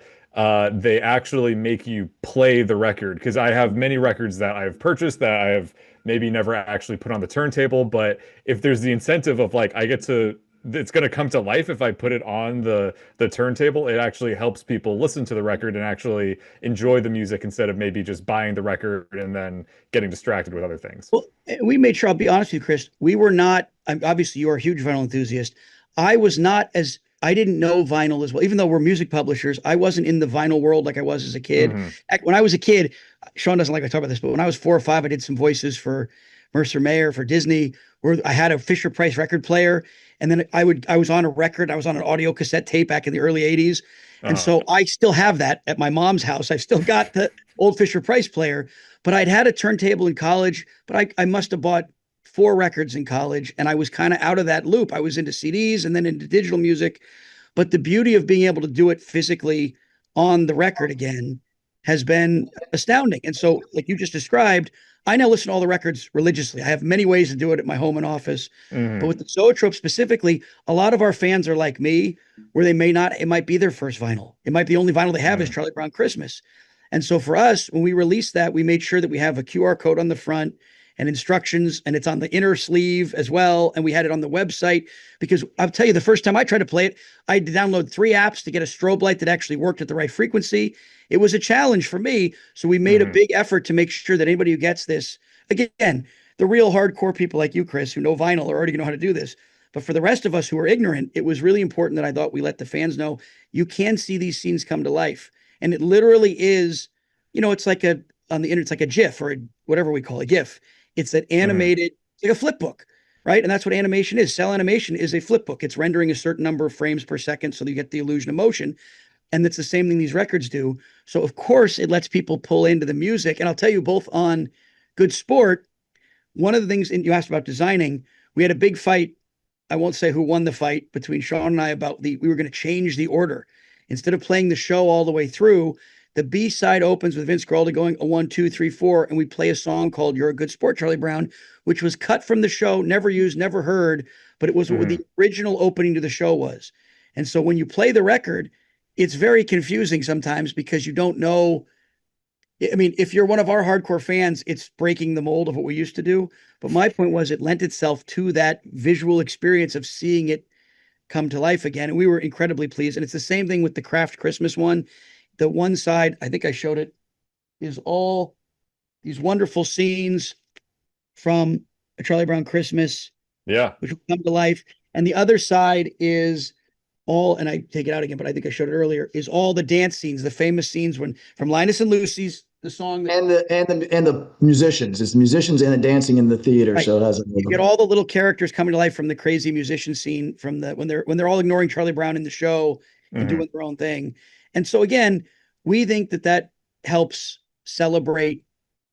Speaker 1: they actually make you play the record. Because I have many records that I've purchased that I have maybe never actually put on the turntable. But if there's the incentive of like, it's going to come to life if I put it on the turntable, it actually helps people listen to the record and actually enjoy the music instead of maybe just buying the record and then getting distracted with other things.
Speaker 2: Well, we made sure, I'll be honest with you, Chris, we were not, obviously you're a huge vinyl enthusiast. I didn't know vinyl as well. Even though we're music publishers, I wasn't in the vinyl world like I was as a kid. When I was a kid, Sean doesn't like to talk about this, but when I was 4 or 5, I did some voices for Mercer Mayer, for Disney, where I had a Fisher Price record player. And then I was on a record. I was on an audio cassette tape back in the early 80s. And so I still have that at my mom's house. I've still got the old Fisher Price player, but I'd had a turntable in college, but I must have bought 4 records in college, and I was kind of out of that loop. I was into CDs and then into digital music. But the beauty of being able to do it physically on the record again has been astounding. And so, like you just described, I now listen to all the records religiously. I have many ways to do it at my home and office. But with the Zoetrope specifically, a lot of our fans are like me, where it might be their first vinyl. It might be the only vinyl they have is Charlie Brown Christmas. And so for us, when we released that, we made sure that we have a QR code on the front and instructions, and it's on the inner sleeve as well. And we had it on the website, because I'll tell you, the first time I tried to play it, I had to download 3 apps to get a strobe light that actually worked at the right frequency. It was a challenge for me. So we made a big effort to make sure that anybody who gets this, again, the real hardcore people like you, Chris, who know vinyl are already going to know how to do this. But for the rest of us who are ignorant, it was really important that I thought we let the fans know you can see these scenes come to life. And it literally is, it's like on the internet, it's like a GIF or whatever we call a GIF. It's an animated, like a flip book, right? And that's what animation is. Cell animation is a flip book. It's rendering a certain number of frames per second so that you get the illusion of motion. And that's the same thing these records do. So, of course, it lets people pull into the music. And I'll tell you, both on Good Sport, one of the things, and you asked about designing, we had a big fight. I won't say who won the fight between Sean and I about we were going to change the order. Instead of playing the show all the way through, the B side opens with Vince Guaraldi going a 1, 2, 3, 4, and we play a song called "You're a Good Sport, Charlie Brown," which was cut from the show, never used, never heard, but it was what the original opening to the show was. And so when you play the record, it's very confusing sometimes because you don't know. I mean, if you're one of our hardcore fans, it's breaking the mold of what we used to do. But my point was it lent itself to that visual experience of seeing it come to life again. And we were incredibly pleased. And it's the same thing with the Kraft Christmas one. The one side, I think I showed it, is all these wonderful scenes from a Charlie Brown Christmas,
Speaker 1: Yeah.
Speaker 2: which will come to life. And the other side is all, and I take it out again, but I think I showed it earlier, is all the dance scenes, the famous scenes when from Linus and Lucy's, the song that,
Speaker 3: and the musicians. It's the musicians and the dancing in the theater.
Speaker 2: right.
Speaker 3: So it has
Speaker 2: You get all the little characters coming to life from the crazy musician scene from the when they're all ignoring Charlie Brown in the show and
Speaker 1: Hmm.
Speaker 2: doing their own thing. And so again, we think that that helps celebrate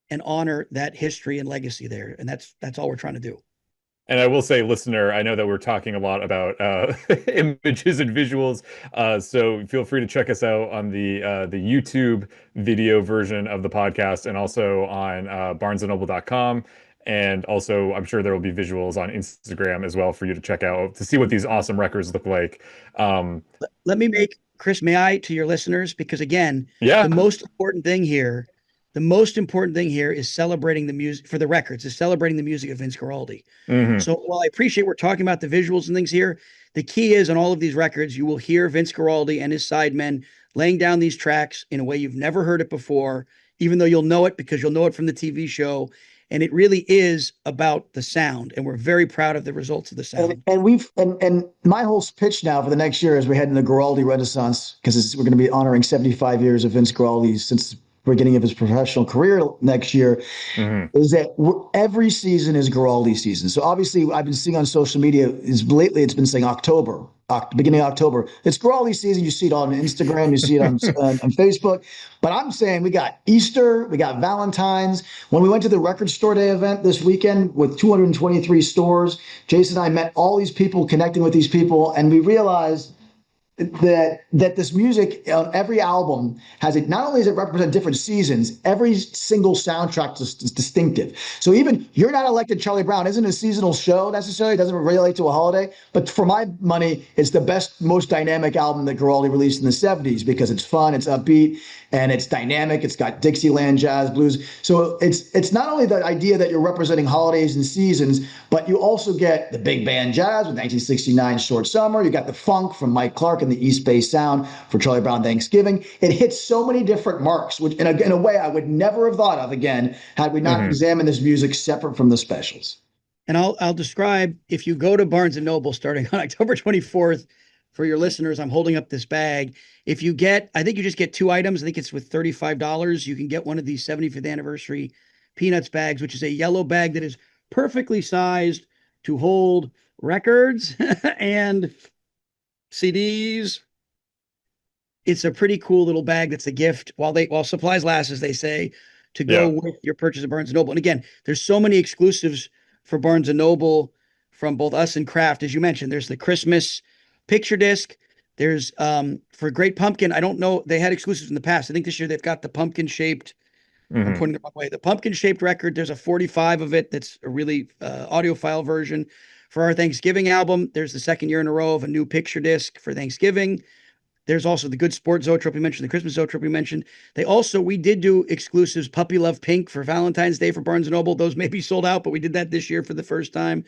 Speaker 2: and honor that history and legacy there. And that's all we're trying to do.
Speaker 1: And I will say, listener, I know that we're talking a lot about images and visuals, so feel free to check us out on the YouTube video version of the podcast, and also on barnesandnoble.com. And also, I'm sure there will be visuals on Instagram as well for you to check out to see what these awesome records look like.
Speaker 2: Let me make, Chris, may I, to your listeners, because again,
Speaker 1: Yeah.
Speaker 2: the most important thing here, the most important thing here is celebrating the music for the records, is celebrating the music of Vince Guaraldi.
Speaker 1: Hmm.
Speaker 2: So while I appreciate we're talking about the visuals and things here, the key is on all of these records, you will hear Vince Guaraldi and his sidemen laying down these tracks in a way you've never heard it before, even though you'll know it because you'll know it from the TV show. And it really is about the sound. And we're very proud of the results of the sound.
Speaker 3: And my whole pitch now for the next year as we head into the Guaraldi Renaissance, because we're going to be honoring 75 years of Vince Guaraldi since the beginning of his professional career next year,
Speaker 1: Hmm.
Speaker 3: is that every season is Guaraldi season. So obviously, I've been seeing on social media lately it's been saying October, beginning of October. It's Guaraldi season. You see it on Instagram, you see it on Facebook. But I'm saying we got Easter, we got Valentine's. When we went to the Record Store Day event this weekend with 223 stores, Jason and I met all these people, connecting with these people, and we realized that this music on every album has it. Not only does it represent different seasons, every single soundtrack is distinctive. So even You're Not Elected Charlie Brown isn't a seasonal show necessarily, it doesn't relate to a holiday, but for my money it's the best, most dynamic album that Guaraldi released in the 70s because it's fun, it's upbeat, and it's dynamic. It's got Dixieland jazz blues. So it's not only the idea that you're representing holidays and seasons, but you also get the big band jazz with 1969 Short Summer. You got the funk from Mike Clark and the East Bay Sound for Charlie Brown Thanksgiving. It hits so many different marks, which in a way I would never have thought of again had we not examined this music separate from the specials.
Speaker 2: And I'll describe, if you go to Barnes and Noble starting on October 24th, for your listeners, I'm holding up this bag. If you get, I think you just get 2 items. I think it's with $35. You can get one of these 75th anniversary Peanuts bags, which is a yellow bag that is perfectly sized to hold records and CDs. It's a pretty cool little bag that's a gift while supplies last, as they say, to go with your purchase of Barnes and Noble. And again, there's so many exclusives for Barnes and Noble from both us and Kraft. As you mentioned, there's the Christmas picture disc. There's for Great Pumpkin. I don't know. They had exclusives in the past. I think this year they've got the pumpkin shaped. I'm pointing the wrong way. The pumpkin shaped record. There's a 45 of it. That's a really audiophile version. For our Thanksgiving album, there's the second year in a row of a new picture disc for Thanksgiving. There's also the Good Sport Zoetrope we mentioned, the Christmas Zoetrope we mentioned. We did do exclusives, Puppy Love Pink for Valentine's Day for Barnes & Noble. Those may be sold out, but we did that this year for the first time.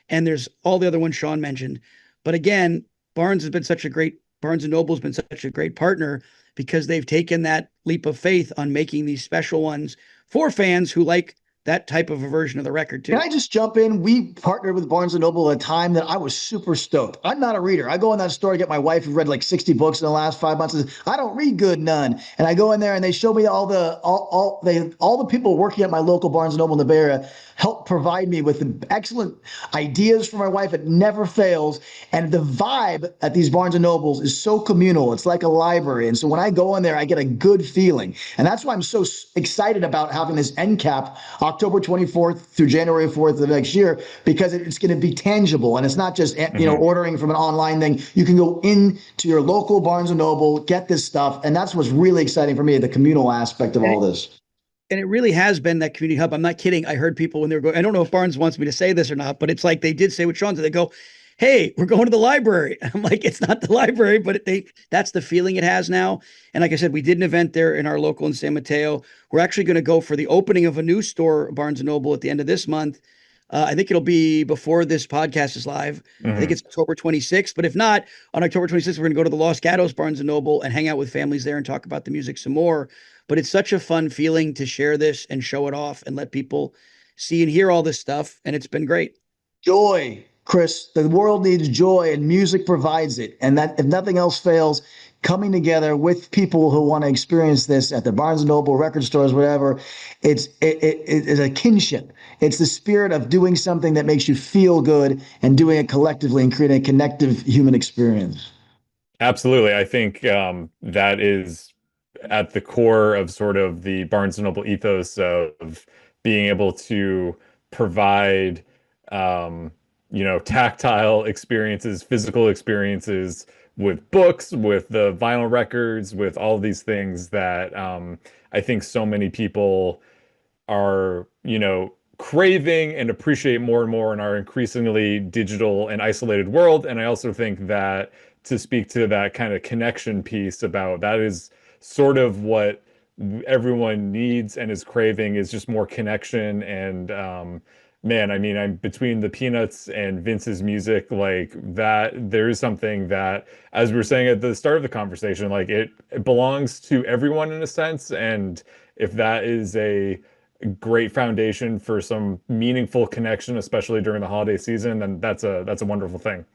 Speaker 2: And there's all the other ones Sean mentioned. But again, Barnes & Noble has been such a great partner because they've taken that leap of faith on making these special ones for fans who like that type of a version of the record too.
Speaker 3: Can I just jump in? We partnered with Barnes & Noble at a time that I was super stoked. I'm not a reader. I go in that store to get my wife who read like 60 books in the last 5 months. And I don't read good, none. And I go in there and they show me all the people working at my local Barnes & Noble in the Bay Area help provide me with excellent ideas for my wife. It never fails. And the vibe at these Barnes & Nobles is so communal. It's like a library. And so when I go in there, I get a good feeling. And that's why I'm so excited about having this end cap October 24th through January 4th of next year, because it's going to be tangible. And it's not just, ordering from an online thing. You can go into your local Barnes & Noble, get this stuff. And that's what's really exciting for me, the communal aspect of all this.
Speaker 2: And it really has been that community hub. I'm not kidding. I heard people when they were going, I don't know if Barnes wants me to say this or not, but it's like they did say what Sean said. They go, hey, we're going to the library. I'm like, it's not the library, but that's the feeling it has now. And like I said, we did an event there in our local in San Mateo. We're actually going to go for the opening of a new store, Barnes & Noble, at the end of this month. I think it'll be before this podcast is live. I think it's October 26th. But if not, on October 26th, we're going to go to the Los Gatos Barnes & Noble and hang out with families there and talk about the music some more. But it's such a fun feeling to share this and show it off and let people see and hear all this stuff. And it's been great.
Speaker 3: Joy, Chris, the world needs joy and music provides it. And that if nothing else fails, coming together with people who want to experience this at the Barnes and Noble, record stores, whatever, it is a kinship. It's the spirit of doing something that makes you feel good and doing it collectively and creating a connective human experience.
Speaker 1: Absolutely. I think that is at the core of sort of the Barnes and Noble ethos of being able to provide, tactile experiences, physical experiences with books, with the vinyl records, with all these things that I think so many people are, craving and appreciate more and more in our increasingly digital and isolated world. And I also think that to speak to that kind of connection piece about that is sort of what everyone needs and is craving is just more connection. And man, I mean, I'm between the Peanuts and Vince's music, like that, there is something that, as we were saying at the start of the conversation, like it belongs to everyone in a sense. And if that is a great foundation for some meaningful connection, especially during the holiday season, then that's a wonderful thing.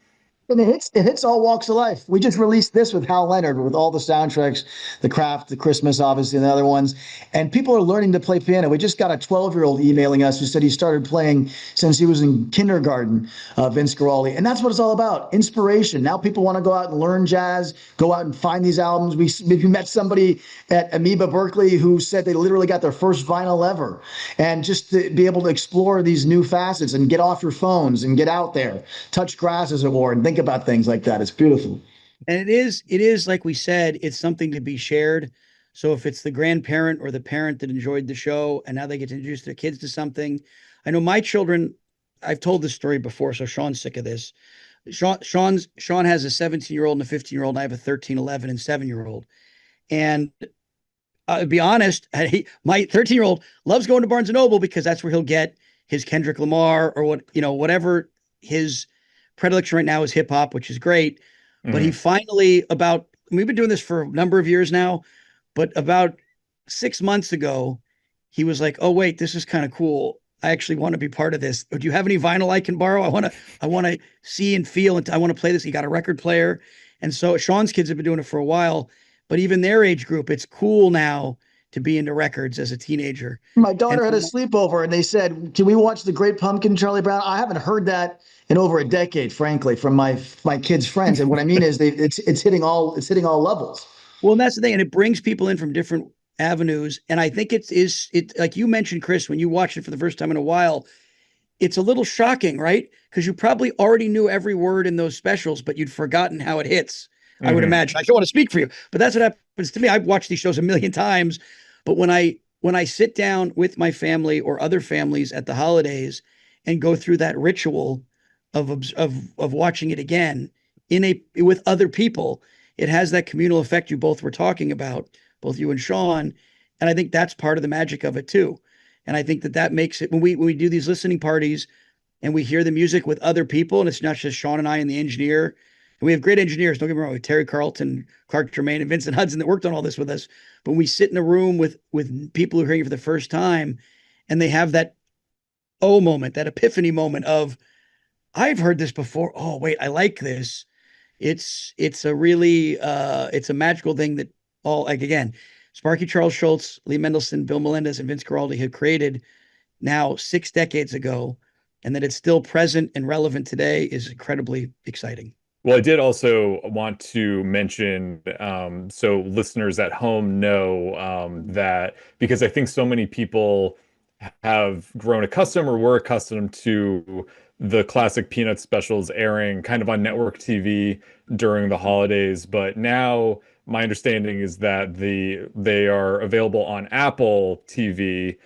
Speaker 3: And it hits all walks of life. We just released this with Hal Leonard, with all the soundtracks, The Craft, The Christmas, obviously, and the other ones. And people are learning to play piano. We just got a 12-year-old emailing us who said he started playing since he was in kindergarten, Vince Guaraldi. And that's what it's all about, inspiration. Now people want to go out and learn jazz, go out and find these albums. We met somebody at Amoeba Berkeley who said they literally got their first vinyl ever. And just to be able to explore these new facets and get off your phones and get out there, touch grass, as it were, and think about things like that. It's beautiful.
Speaker 2: And it is like we said, it's something to be shared. So if it's the grandparent or the parent that enjoyed the show and now they get to introduce their kids to something. I know my children, I've told this story before, so Sean's sick of this. Sean has a 17-year-old and a 15-year-old, and I have a 13, 11, and 7-year-old. And I'll be honest, my 13-year-old loves going to Barnes and Noble because that's where he'll get his Kendrick Lamar or whatever his predilection right now is hip hop, which is great. But he finally, we've been doing this for a number of years now, but about 6 months ago, he was like, "Oh wait, this is kind of cool. I actually want to be part of this. Do you have any vinyl I can borrow? I want to see and feel, and I want to play this." He got a record player, and so Sean's kids have been doing it for a while. But even their age group, it's cool now to be into records as a teenager.
Speaker 3: My daughter had a sleepover and they said, "Can we watch The Great Pumpkin, Charlie Brown?" I haven't heard that in over a decade, frankly, from my kids' friends. And what I mean is it's hitting all levels.
Speaker 2: Well, and that's the thing. And it brings people in from different avenues. And I think it like you mentioned, Chris, when you watch it for the first time in a while, it's a little shocking, right? Because you probably already knew every word in those specials, but you'd forgotten how it hits. I would imagine. I don't want to speak for you, but that's what happens to me. I've watched these shows a million times, but when I sit down with my family or other families at the holidays and go through that ritual of watching it again with other people, it has that communal effect you both were talking about, both you and Sean, and I think that's part of the magic of it too. And I think that makes it when we do these listening parties and we hear the music with other people, and it's not just Sean and I and the engineer. And we have great engineers, don't get me wrong, with Terry Carlton, Clark Tremaine, and Vincent Hudson that worked on all this with us. But when we sit in a room with people who are hearing it for the first time, and they have that moment, that epiphany moment of, I've heard this before. Oh, wait, I like this. It's a really it's a magical thing that again, Sparky Charles Schulz, Lee Mendelson, Bill Melendez, and Vince Guaraldi had created now 6 decades ago, and that it's still present and relevant today is incredibly exciting.
Speaker 1: Well, I did also want to mention, so listeners at home know that because I think so many people have grown accustomed or were accustomed to the classic Peanuts specials airing kind of on network TV during the holidays, but now my understanding is that they are available on Apple TV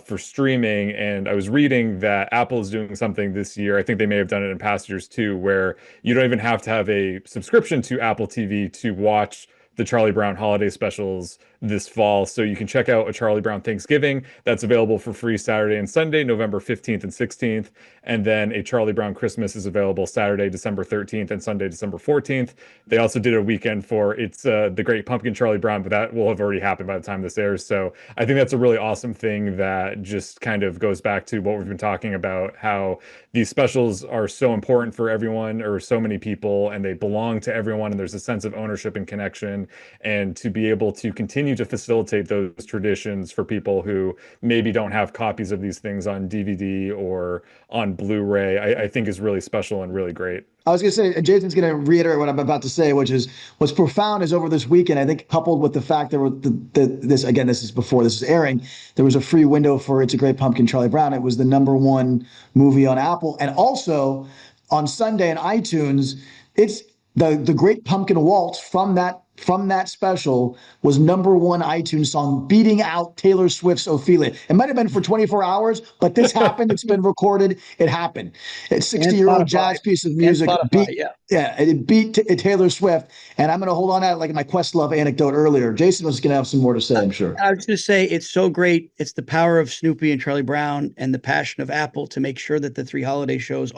Speaker 1: for streaming. And I was reading that Apple is doing something this year. I think they may have done it in past years too, where you don't even have to have a subscription to Apple TV to watch the Charlie Brown holiday specials this fall. So you can check out A Charlie Brown Thanksgiving. That's available for free Saturday and Sunday, November 15th and 16th. And then A Charlie Brown Christmas is available Saturday, December 13th and Sunday, December 14th. They also did a weekend for It's the Great Pumpkin Charlie Brown, but that will have already happened by the time this airs. So I think that's a really awesome thing that just kind of goes back to what we've been talking about, how these specials are so important for everyone or so many people, and they belong to everyone, and there's a sense of ownership and connection. And to be able to continue to facilitate those traditions for people who maybe don't have copies of these things on DVD or on Blu-ray, I think is really special and really great.
Speaker 3: I was going to say, and Jason's going to reiterate what I'm about to say, which is what's profound is over this weekend, I think, coupled with the fact that this is before this is airing, there was a free window for It's a Great Pumpkin, Charlie Brown. It was the #1 movie on Apple. And also on Sunday in iTunes, it's the Great Pumpkin Waltz from that special was #1 iTunes song, beating out Taylor Swift's Ophelia. It might have been for 24 hours, but this happened. It's been recorded. It happened. It's 60-year-old jazz piece of music. It beat Taylor Swift. And I'm going to hold on to that like my Questlove anecdote earlier. Jason was going to have some more to say, I'm sure.
Speaker 2: I was going to say, it's so great. It's the power of Snoopy and Charlie Brown and the passion of Apple to make sure that the 3 holiday shows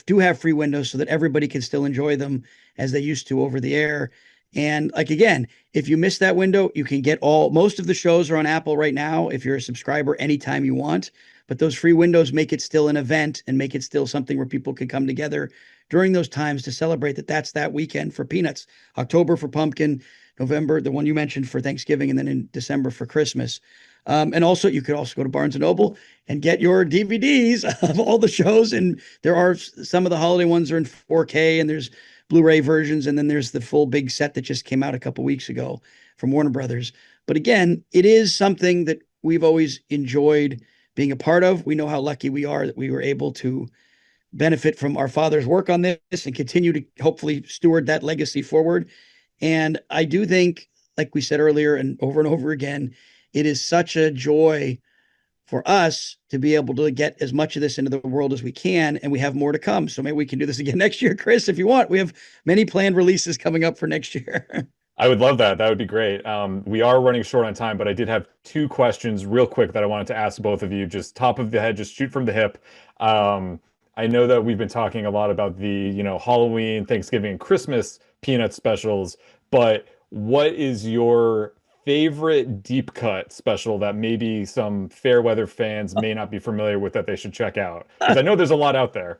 Speaker 2: do have free windows so that everybody can still enjoy them as they used to over the air. And like, again, if you miss that window, you can get most of the shows are on Apple right now if you're a subscriber anytime you want. But those free windows make it still an event and make it still something where people can come together during those times to celebrate that's that weekend for Peanuts, October for Pumpkin, November, the one you mentioned for Thanksgiving, and then in December for Christmas. And also, you could also go to Barnes & Noble and get your DVDs of all the shows. And there are some of the holiday ones are in 4K, and there's Blu-ray versions, and then there's the full big set that just came out a couple weeks ago from Warner Brothers. But again, it is something that we've always enjoyed being a part of. We know how lucky we are that we were able to benefit from our father's work on this and continue to hopefully steward that legacy forward. And I do think, like we said earlier and over again, it is such a joy for us to be able to get as much of this into the world as we can, and we have more to come. So maybe we can do this again next year, Chris, if you want. We have many planned releases coming up for next year.
Speaker 1: I would love that. That would be great. We are running short on time, but I did have 2 questions real quick that I wanted to ask both of you, just top of the head, just shoot from the hip. I know that we've been talking a lot about the, Halloween, Thanksgiving, and Christmas Peanut specials, but what is your favorite deep cut special that maybe some Fairweather fans may not be familiar with that they should check out? Because I know there's a lot out there.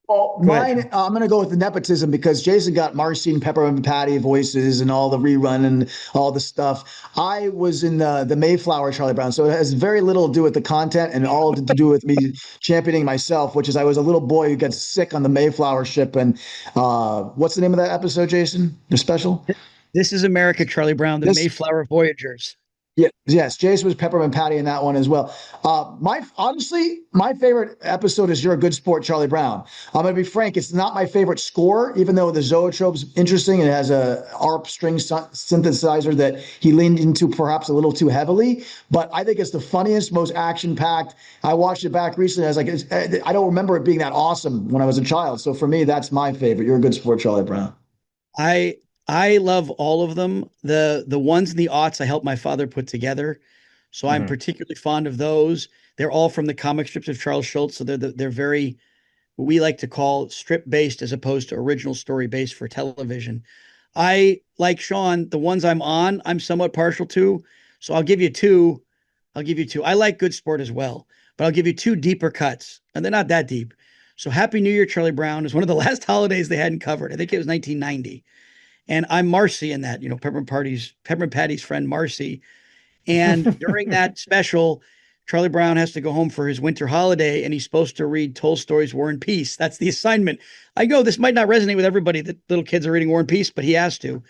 Speaker 3: Well, mine, I'm going to go with the nepotism because Jason got Marcy and Peppermint Patty voices and all the rerun and all the stuff. I was in the Mayflower Charlie Brown, so it has very little to do with the content and all to do with me championing myself, which is I was a little boy who got sick on the Mayflower ship. And what's the name of that episode, Jason? The special?
Speaker 2: This is America, Charlie Brown, the Mayflower Voyagers.
Speaker 3: Yeah, yes, Jason was Peppermint Patty in that one as well. Honestly, my favorite episode is You're a Good Sport, Charlie Brown. I'm going to be frank, it's not my favorite score, even though the Zoetrope's interesting and it has a ARP string synthesizer that he leaned into perhaps a little too heavily. But I think it's the funniest, most action-packed. I watched it back recently. I was like, I don't remember it being that awesome when I was a child. So for me, that's my favorite. You're a Good Sport, Charlie Brown.
Speaker 2: I love all of them. The ones in the aughts I helped my father put together. So I'm particularly fond of those. They're all from the comic strips of Charles Schulz. So they're very, what we like to call strip based as opposed to original story based for television. I, like Sean, the ones I'm somewhat partial to. So I'll give you two. I like Good Sport as well, but I'll give you 2 deeper cuts, and they're not that deep. So Happy New Year, Charlie Brown is one of the last holidays they hadn't covered. I think it was 1990. And I'm Marcy in that, Peppermint Patty's friend Marcy. And during that special, Charlie Brown has to go home for his winter holiday, and he's supposed to read Tolstoy's War and Peace. That's the assignment. I go, this might not resonate with everybody that little kids are reading War and Peace, but he has to.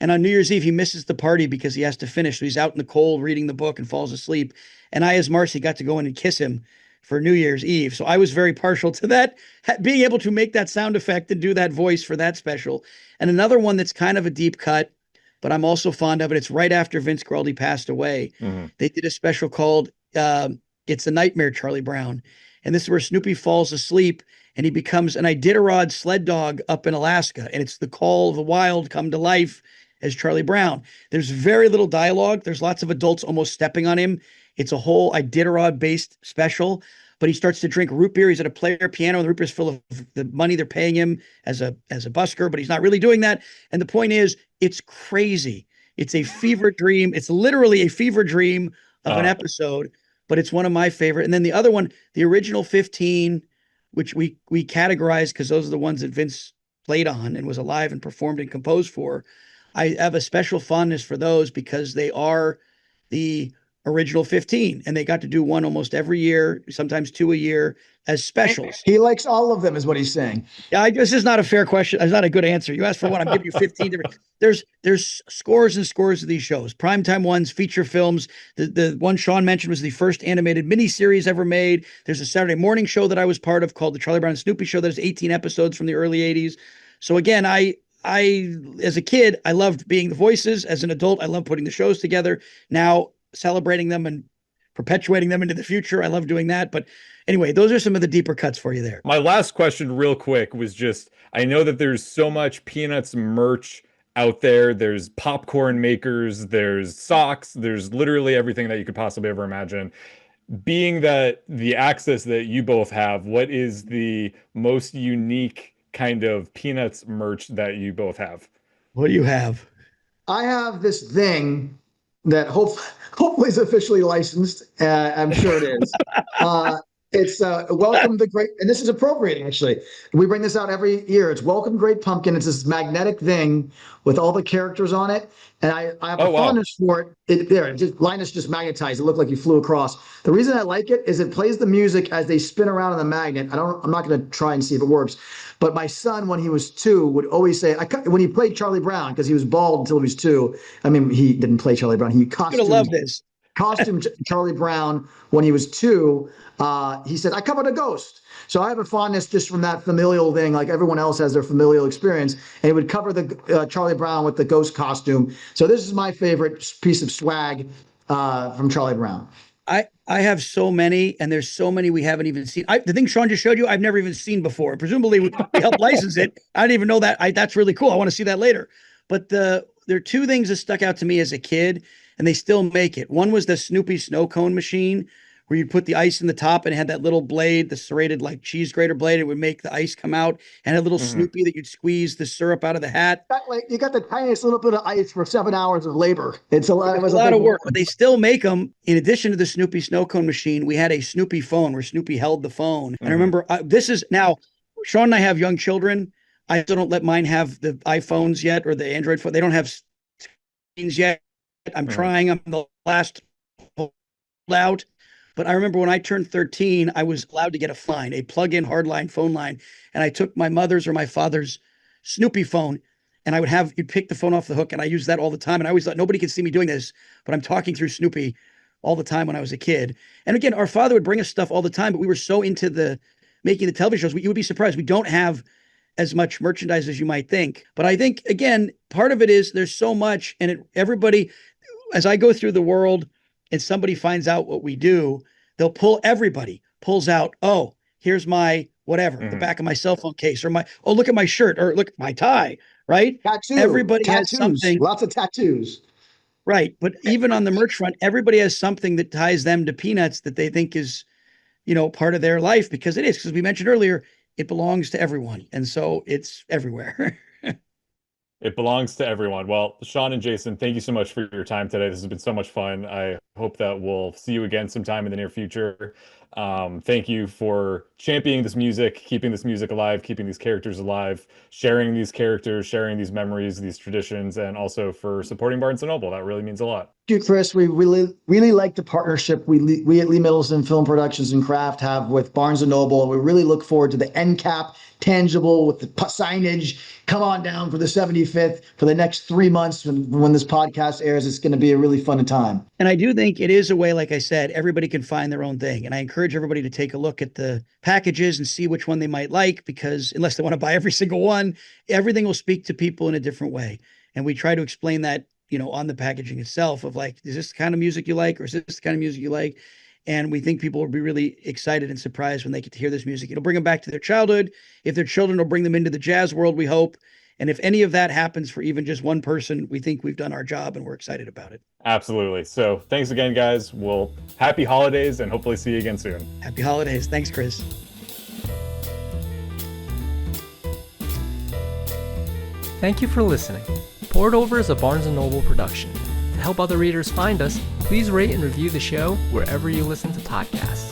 Speaker 2: And on New Year's Eve, he misses the party because he has to finish. So he's out in the cold reading the book and falls asleep. And I, as Marcy, got to go in and kiss him for New Year's Eve. So I was very partial to that, being able to make that sound effect and do that voice for that special. And another one that's kind of a deep cut, but I'm also fond of it. It's right after Vince Guaraldi passed away. They did a special called It's a Nightmare, Charlie Brown. And this is where Snoopy falls asleep and he becomes an Iditarod sled dog up in Alaska. And it's the call of the wild come to life. as Charlie Brown. There's very little dialogue. There's lots of adults almost stepping on him. It's a whole Iditarod-based special, but he starts to drink root beer. He's at a player piano, and the root beer's full of the money they're paying him as a busker, but he's not really doing that. And the point is, it's crazy. It's a fever dream. It's literally a fever dream of an episode, but it's one of my favorite. And then the other one, the original 15, which we categorized because those are the ones that Vince played on and was alive and performed and composed for. I have a special fondness for those because they are the original 15, and they got to do one almost every year, sometimes two a year as specials.
Speaker 3: He likes all of them, is what he's saying.
Speaker 2: Yeah, this is not a fair question. It's not a good answer. You asked for one, I'm giving you 15 different. There's scores and scores of these shows, primetime ones, feature films. The one Sean mentioned was the first animated miniseries ever made. There's a Saturday morning show that I was part of called the Charlie Brown and Snoopy Show. There's 18 episodes from the early 80s. So again, I as a kid, I loved being the voices. As an adult, I love putting the shows together. Now, celebrating them and perpetuating them into the future, I love doing that. But anyway, those are some of the deeper cuts for you there.
Speaker 1: My last question real quick was just, I know that there's so much Peanuts merch out there. There's popcorn makers, there's socks, there's literally everything that you could possibly ever imagine. Being that the access that you both have, what is the most unique kind of Peanuts merch that you both have?
Speaker 2: What do you have?
Speaker 3: I have this thing that hopefully is officially licensed. I'm sure it is. It's Welcome the Great, and this is appropriate, actually. We bring this out every year. It's Welcome Great Pumpkin. It's this magnetic thing with all the characters on it. And I have a fondness for it. Linus just magnetized. It looked like you flew across. The reason I like it is it plays the music as they spin around on the magnet. I'm not going to try and see if it works. But my son, when he was 2, would always say, when he played Charlie Brown, because he was bald until he was 2. I mean, he didn't play Charlie Brown. He costumed Charlie Brown when he was 2. He said, I covered a ghost. So I have a fondness just from that familial thing, like everyone else has their familial experience. And he would cover the Charlie Brown with the ghost costume. So this is my favorite piece of swag from Charlie Brown.
Speaker 2: I have so many, and there's so many we haven't even seen. The thing Sean just showed you, I've never even seen before. Presumably, we helped license it. I didn't even know that. That's really cool. I want to see that later. But there are two things that stuck out to me as a kid, and they still make it. One was the Snoopy snow cone machine, where you'd put the ice in the top and it had that little blade, the serrated like cheese grater blade. It would make the ice come out, and a little Snoopy that you'd squeeze the syrup out of the hat.
Speaker 3: You got the tiniest little bit of ice for 7 hours of labor. It was a lot
Speaker 2: of work, but they still make them. In addition to the Snoopy snow cone machine, we had a Snoopy phone where Snoopy held the phone. And I remember this is now, Sean and I have young children. I still don't let mine have the iPhones yet or the Android phone. They don't have screens yet. I'm trying. I'm the last out. But I remember when I turned 13, I was allowed to get a plug-in hardline phone line. And I took my mother's or my father's Snoopy phone, and you'd pick the phone off the hook, and I used that all the time. And I always thought, nobody can see me doing this, but I'm talking through Snoopy all the time when I was a kid. And again, our father would bring us stuff all the time, but we were so into making the television shows, you would be surprised. We don't have as much merchandise as you might think. But I think, again, part of it is there's so much, and everybody, as I go through the world, and somebody finds out what we do, everybody pulls out, oh, here's my whatever, the back of my cell phone case, or look at my shirt, or look at my tie, right? Everybody has something.
Speaker 3: Lots of tattoos.
Speaker 2: Right. But even on the merch front, everybody has something that ties them to Peanuts that they think is, part of their life, because it is, because we mentioned earlier, it belongs to everyone. And so it's everywhere.
Speaker 1: It belongs to everyone. Well, Sean and Jason, thank you so much for your time today. This has been so much fun. I hope that we'll see you again sometime in the near future. Thank you for championing this music, keeping this music alive, keeping these characters alive, sharing these characters, sharing these memories, these traditions, and also for supporting Barnes & Noble. That really means a lot.
Speaker 3: Thank you, Chris. We really like the partnership we at Lee Mendelson Film Productions and Craft have with Barnes & Noble. And we really look forward to the end cap, tangible, with the signage. Come on down for the 75th for the next 3 months when this podcast airs. It's going to be a really fun time.
Speaker 2: And I do think it is a way, like I said, everybody can find their own thing. And I encourage everybody to take a look at the packages and see which one they might like, because unless they want to buy every single one, everything will speak to people in a different way. And we try to explain that, on the packaging itself of like, is this the kind of music you like, or is this the kind of music you like? And we think people will be really excited and surprised when they get to hear this music. It'll bring them back to their childhood. If they're children, it'll bring them into the jazz world, we hope. And if any of that happens for even just one person, we think we've done our job and we're excited about it.
Speaker 1: Absolutely. So thanks again, guys. Well, happy holidays and hopefully see you again soon.
Speaker 2: Happy holidays. Thanks, Chris.
Speaker 4: Thank you for listening. Poured Over is a Barnes & Noble production. To help other readers find us, please rate and review the show wherever you listen to podcasts.